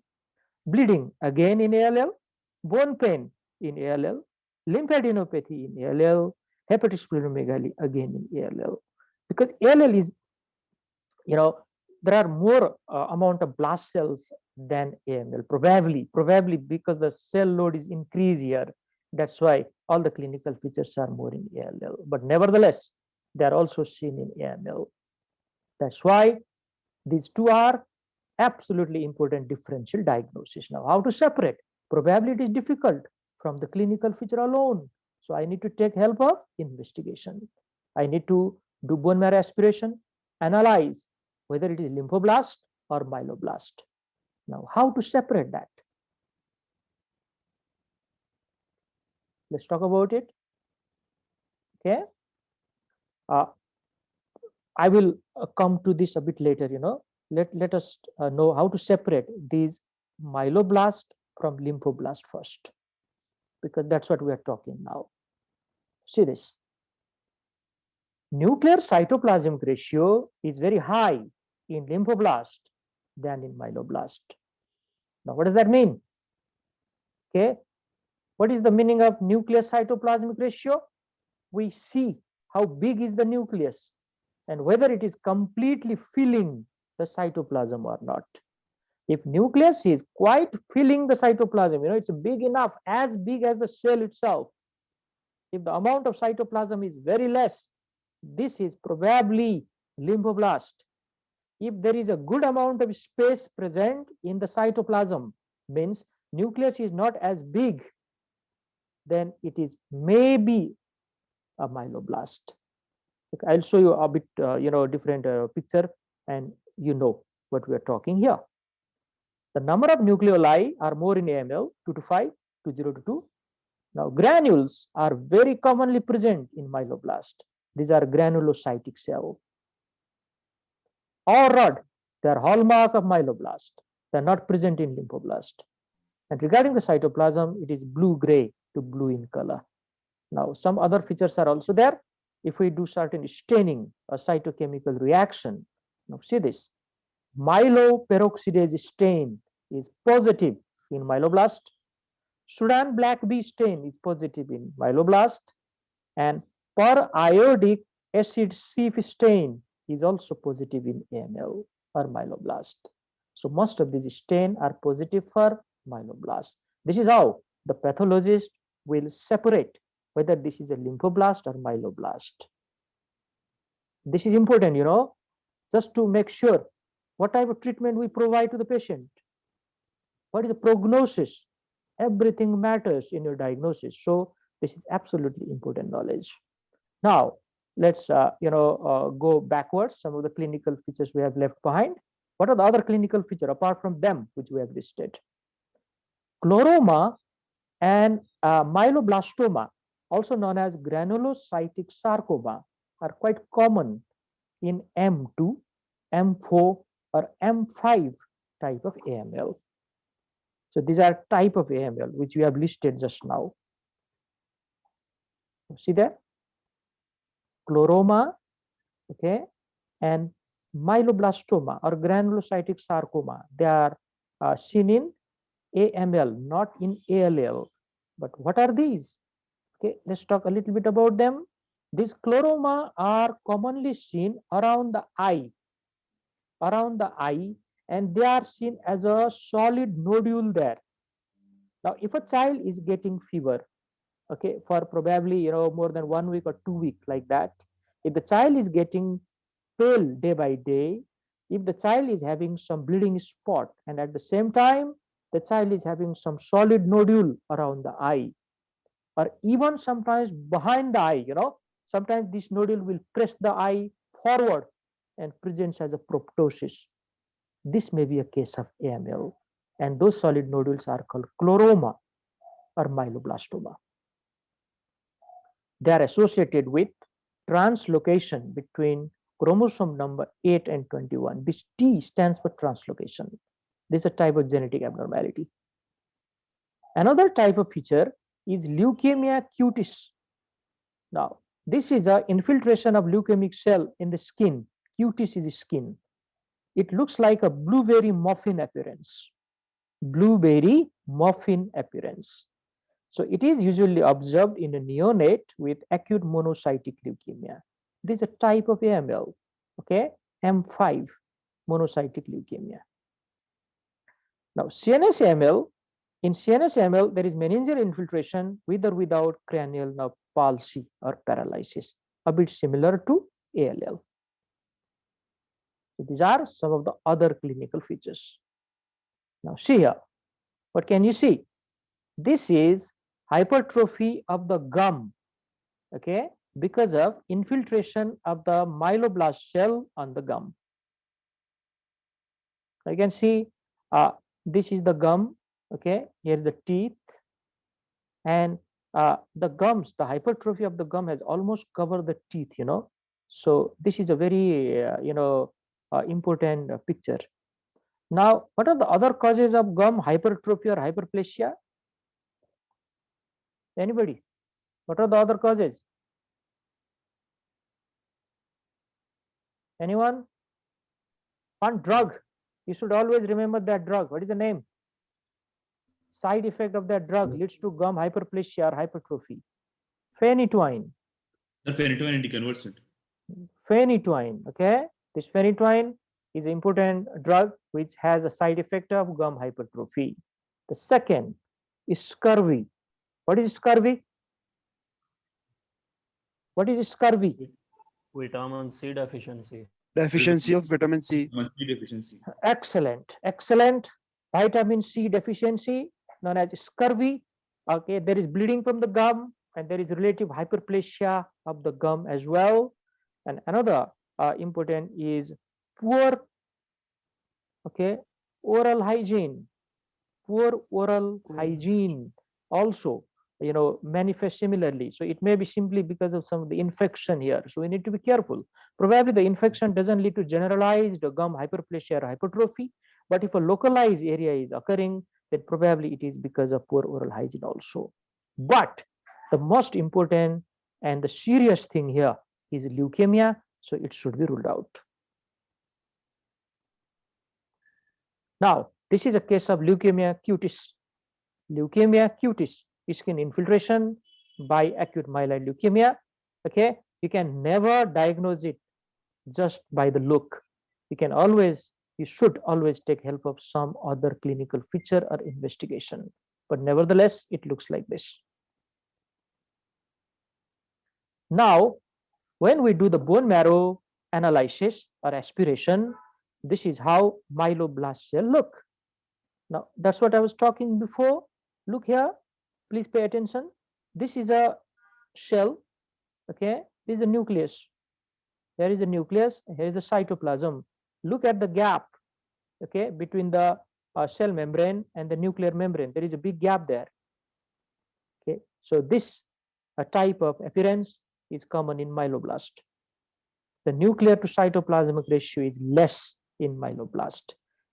Bleeding again in ALL, bone pain in ALL, lymphadenopathy in ALL, hepatosplenomegaly again in ALL. Because ALL is, there are more amount of blast cells than AML, probably because the cell load is increased here. That's why all the clinical features are more in ALL. But nevertheless, they are also seen in AML. That's why these two are absolutely important differential diagnosis. Now, how to separate probably it is difficult from the clinical feature alone. So I need to take help of investigation. I need to do bone marrow aspiration, analyze whether it is lymphoblast or myeloblast. Now, how to separate that? Let's talk about it. Okay. I will come to this a bit later. Let us know how to separate these myeloblast from lymphoblast first, because that's what we are talking now. See this. Nuclear cytoplasmic ratio is very high in lymphoblast than in myeloblast. Now, what does that mean? Okay. What is the meaning of nuclear cytoplasmic ratio? We see how big is the nucleus and whether it is completely filling the cytoplasm or not. If nucleus is quite filling the cytoplasm, it's big enough, as big as the cell itself. If the amount of cytoplasm is very less, this is probably lymphoblast. If there is a good amount of space present in the cytoplasm, means nucleus is not as big, then it is maybe a myeloblast. Okay, I'll show you a bit, different picture, and you know what we are talking here. The number of nucleoli are more in AML, 2 to 5, 0 to 2. Now, granules are very commonly present in myeloblast. These are granulocytic cells. Or rod, they are hallmark of myeloblast. They are not present in lymphoblast. And regarding the cytoplasm, it is blue-gray to blue in color. Now, some other features are also there. If we do certain staining, a cytochemical reaction, now see this. Myeloperoxidase stain is positive in myeloblast. Sudan black B stain is positive in myeloblast. And periodic acid Sif stain is also positive in AML or myeloblast. So most of these stains are positive for myeloblast. This is how the pathologist will separate whether this is a lymphoblast or myeloblast. This is important, just to make sure what type of treatment we provide to the patient. What is the prognosis? Everything matters in your diagnosis. So this is absolutely important knowledge. Now, let's go backwards. Some of the clinical features we have left behind. What are the other clinical features apart from them which we have listed? Chloroma and myeloblastoma, also known as granulocytic sarcoma, are quite common in M2, M4, or M5 type of AML. So these are type of AML which we have listed just now. See that? Chloroma, okay, and myeloblastoma or granulocytic sarcoma. They are seen in AML, not in ALL. But what are these? Okay, let's talk a little bit about them. These chloroma are commonly seen around the eye, and they are seen as a solid nodule there. Now, if a child is getting fever, okay, for probably more than 1 week or 2 weeks like that, if the child is getting pale day by day, if the child is having some bleeding spot, and at the same time the child is having some solid nodule around the eye, or even sometimes behind the eye, sometimes this nodule will press the eye forward and presents as a proptosis. This may be a case of AML, and those solid nodules are called chloroma or myeloblastoma. They are associated with translocation between chromosome number 8 and 21. This T stands for translocation. This is a type of genetic abnormality. Another type of feature is leukemia cutis. Now, this is an infiltration of leukemic cell in the skin. Cutis is skin. It looks like a blueberry muffin appearance. Blueberry muffin appearance. So it is usually observed in a neonate with acute monocytic leukemia. This is a type of AML, okay, M5, monocytic leukemia. Now, CNS AML, in CNS AML, there is meningeal infiltration with or without cranial nerve palsy or paralysis, a bit similar to ALL. So these are some of the other clinical features. Now, see here, what can you see? This is hypertrophy of the gum, okay, because of infiltration of the myeloblast cell on the gum. You can see this is the gum, okay, here's the teeth, and the gums, the hypertrophy of the gum has almost covered the teeth, So this is a very, important picture. Now, what are the other causes of gum hypertrophy or hyperplasia? Anybody? What are the other causes? Anyone? One drug. You should always remember that drug. What is the name? Side effect of that drug leads to gum hyperplasia or hypertrophy. Phenytoin. Phenytoin anticonvulsant. Phenytoin, okay? This phenytoin is an important drug which has a side effect of gum hypertrophy. The second is scurvy. What is scurvy? What is scurvy? Vitamin C deficiency. Deficiency of vitamin C. Vitamin C deficiency. Excellent, excellent. Vitamin C deficiency, known as scurvy. Okay, there is bleeding from the gum, and there is relative hyperplasia of the gum as well. And another important is poor, okay, oral hygiene. Poor oral hygiene also, manifest similarly. So it may be simply because of some of the infection here. So we need to be careful. Probably the infection doesn't lead to generalized gum hyperplasia or hypertrophy, but if a localized area is occurring, then probably it is because of poor oral hygiene also. But the most important and the serious thing here is leukemia, so it should be ruled out. Now, this is a case of leukemia cutis. Leukemia cutis is skin infiltration by acute myeloid leukemia. Okay, you can never diagnose it just by the look. You should always take help of some other clinical feature or investigation. But nevertheless, it looks like this. Now, when we do the bone marrow analysis or aspiration, this is how myeloblast cell look. Now, that's what I was talking before. Look here, please pay attention. This is a shell, okay? This is a nucleus. Here is the nucleus, here is the cytoplasm. Look at the gap, okay, between the cell membrane and the nuclear membrane. There is a big gap there, okay? So this type of appearance is common in myeloblast. The nuclear to cytoplasmic ratio is less in myeloblast.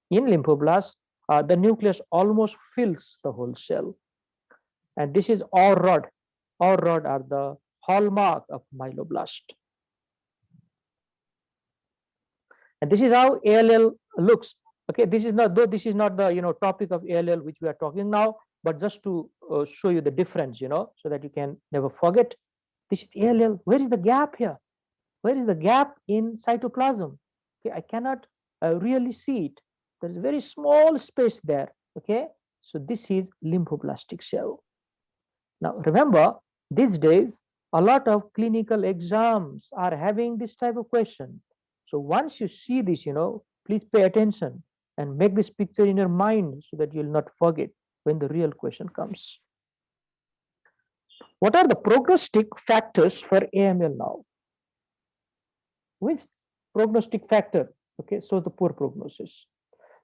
In lymphoblast, the nucleus almost fills the whole cell. And this is OR rod. OR rod are the hallmark of myeloblast. And this is how ALL looks. Okay, this is not, though this is not the topic of ALL which we are talking now, but just to show you the difference, so that you can never forget. This is ALL. Where is the gap here? Where is the gap in cytoplasm? Okay, I cannot really see it. There is a very small space there. Okay, so this is lymphoblastic cell. Now remember, these days a lot of clinical exams are having this type of question. So once you see this, please pay attention and make this picture in your mind so that you'll not forget when the real question comes. What are the prognostic factors for AML now? Which prognostic factor, okay, so the poor prognosis.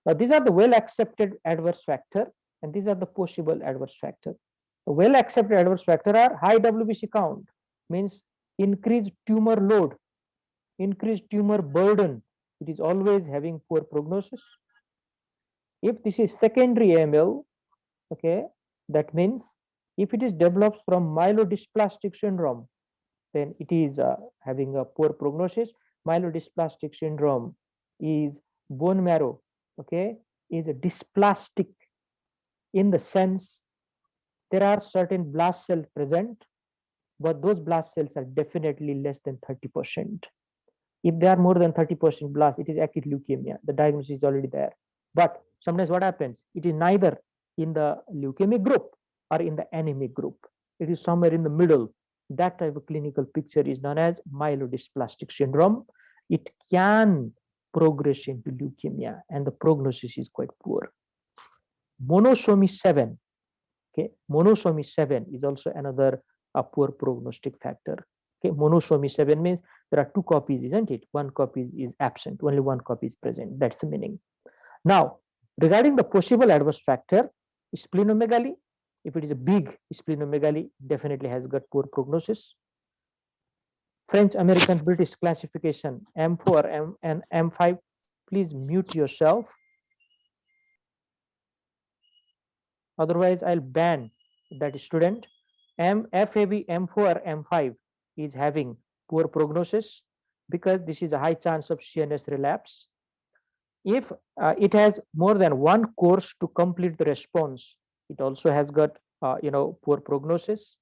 Now these are the well accepted adverse factor, and these are the possible adverse factor. The well accepted adverse factor are high WBC count, means increased tumor load, increased tumor burden. It is always having poor prognosis. If this is secondary AML, okay, that means if it is developed from myelodysplastic syndrome, then it is having a poor prognosis. Myelodysplastic syndrome is bone marrow, okay, is dysplastic in the sense there are certain blast cells present, but those blast cells are definitely less than 30%. If they are more than 30% blast, it is acute leukemia. The diagnosis is already there. But sometimes what happens? It is neither in the leukemic group or in the anemic group. It is somewhere in the middle. That type of clinical picture is known as myelodysplastic syndrome. It can progress into leukemia, and the prognosis is quite poor. Monosomy 7, Okay, monosomy 7 is also another poor prognostic factor. Okay, monosomy 7 means there are 2 copies, isn't it? 1 copy is absent, only 1 copy is present. That's the meaning. Now, regarding the possible adverse factor, splenomegaly, if it is a big splenomegaly, definitely has got poor prognosis. French, American, British classification, M4 and M5, please mute yourself. Otherwise, I'll ban that student. FAB M4 M5 is having poor prognosis because this is a high chance of CNS relapse. If it has more than 1 course to complete the response, it also has got poor prognosis.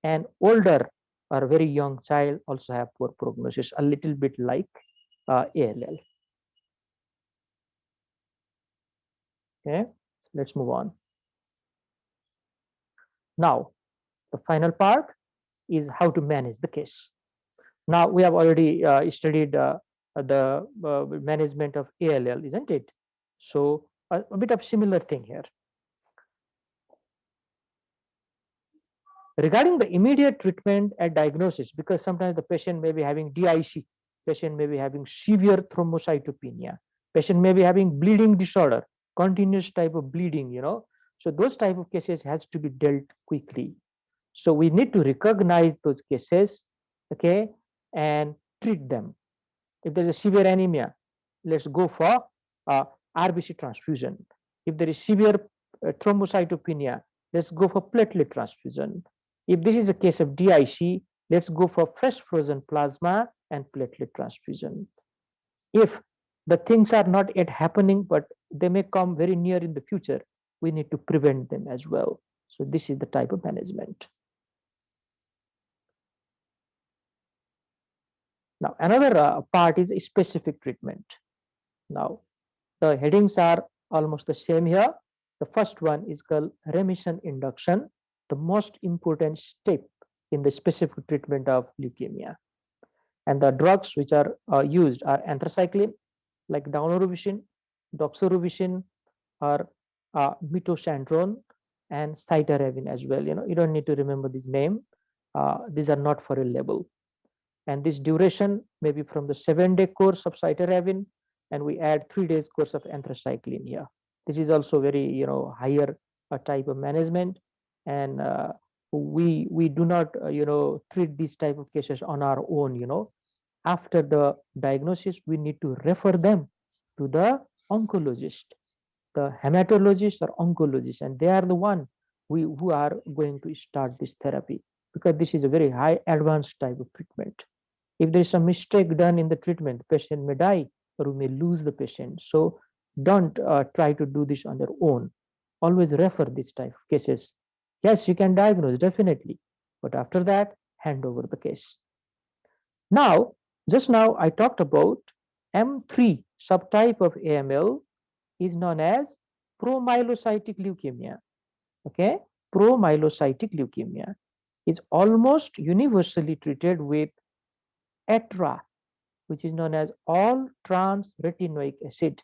And older or very young child also have poor prognosis, a little bit like ALL. Okay, so let's move on. Now, the final part is how to manage the case. Now, we have already studied the management of ALL, isn't it? So, a bit of similar thing here. Regarding the immediate treatment and diagnosis, because sometimes the patient may be having DIC, patient may be having severe thrombocytopenia, patient may be having bleeding disorder, continuous type of bleeding, So those type of cases has to be dealt quickly. So we need to recognize those cases, okay, and treat them. If there is a severe anemia, let's go for RBC transfusion. If there is severe thrombocytopenia, let's go for platelet transfusion. If this is a case of DIC, let's go for fresh frozen plasma and platelet transfusion. If the things are not yet happening, but they may come very near in the future, we need to prevent them as well. So this is the type of management. Now, another part is specific treatment. Now, the headings are almost the same here. The first one is called remission induction, the most important step in the specific treatment of leukemia. And the drugs which are used are anthracycline, like daunorubicin, doxorubicin, or mitoxantrone, and cytarabine as well. You don't need to remember this name. These are not for a label. And this duration may be from the 7-day course of cytarabine, and we add 3 days course of anthracycline here. This is also very higher type of management, and we do not treat these type of cases on our own. After the diagnosis, we need to refer them to the oncologist, the hematologist or oncologist, and they are the one who are going to start this therapy, because this is a very high advanced type of treatment. If there is a mistake done in the treatment, the patient may die or we may lose the patient. So don't try to do this on your own. Always refer this type of cases. Yes, you can diagnose, definitely. But after that, hand over the case. Now, just now I talked about M3 subtype of AML is known as promyelocytic leukemia. Okay, promyelocytic leukemia is almost universally treated with ATRA, which is known as all trans retinoic acid.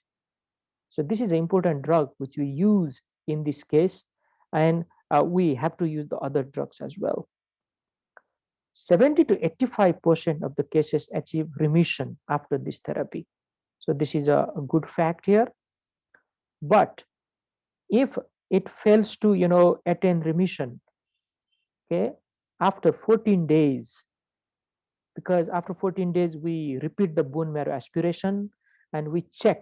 So this is an important drug which we use in this case, and we have to use the other drugs as well. 70 to 85% of the cases achieve remission after this therapy. So this is a good fact here. But if it fails to attain remission, okay, after 14 days, because after 14 days we repeat the bone marrow aspiration and we check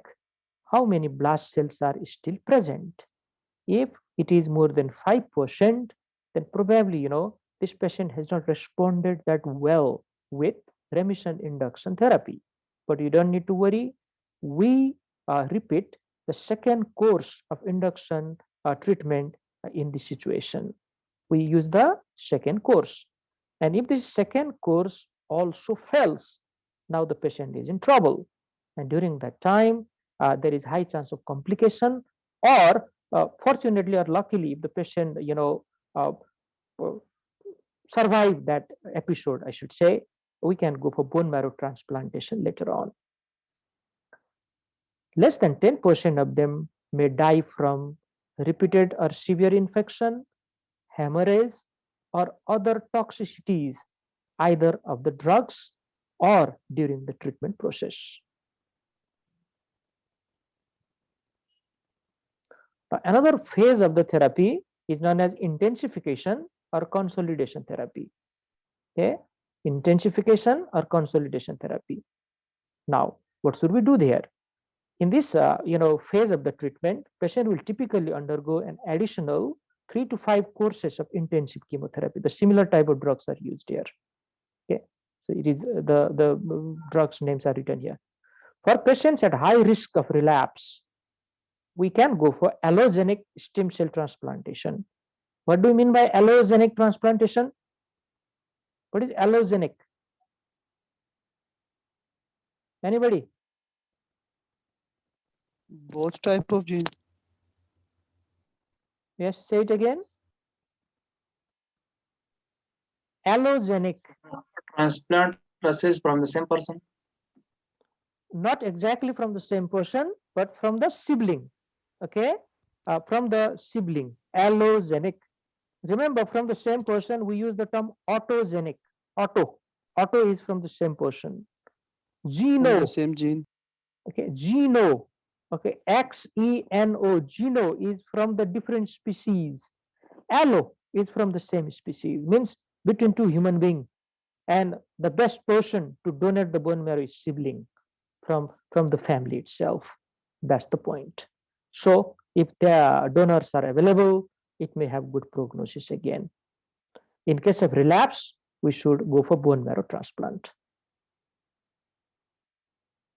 how many blast cells are still present. If it is more than 5%, then probably this patient has not responded that well with remission induction therapy. But you don't need to worry. We repeat the second course of induction treatment in this situation. We use the second course, and if this second course also fails, now the patient is in trouble, and during that time there is high chance of complication, or fortunately or luckily, if the patient survive that episode, I should say, we can go for bone marrow transplantation later on. Less than 10% of them may die from repeated or severe infection, hemorrhage, or other toxicities, either of the drugs or during the treatment process. Now, another phase of the therapy is known as intensification or consolidation therapy. Okay, intensification or consolidation therapy. Now, what should we do there? In this phase of the treatment, patient will typically undergo an additional 3 to 5 courses of intensive chemotherapy. The similar type of drugs are used here. Okay, so it is the drugs names are written here. For patients at high risk of relapse, we can go for allogeneic stem cell transplantation. What do you mean by allogeneic transplantation? What is allogeneic? Anybody? Both type of gene. Yes, say it again. Allogenic. Transplant process from the same person. Not exactly from the same person, but from the sibling. Okay, from the sibling. Allogenic. Remember, from the same person, we use the term autogenic. Auto is from the same person. Geno. The same gene. Okay, geno. Okay, XENO. Geno is from the different species. Allo is from the same species. Means between two human beings. And the best person to donate the bone marrow is sibling from the family itself. That's the point. So if the donors are available, it may have good prognosis again. In case of relapse, we should go for bone marrow transplant.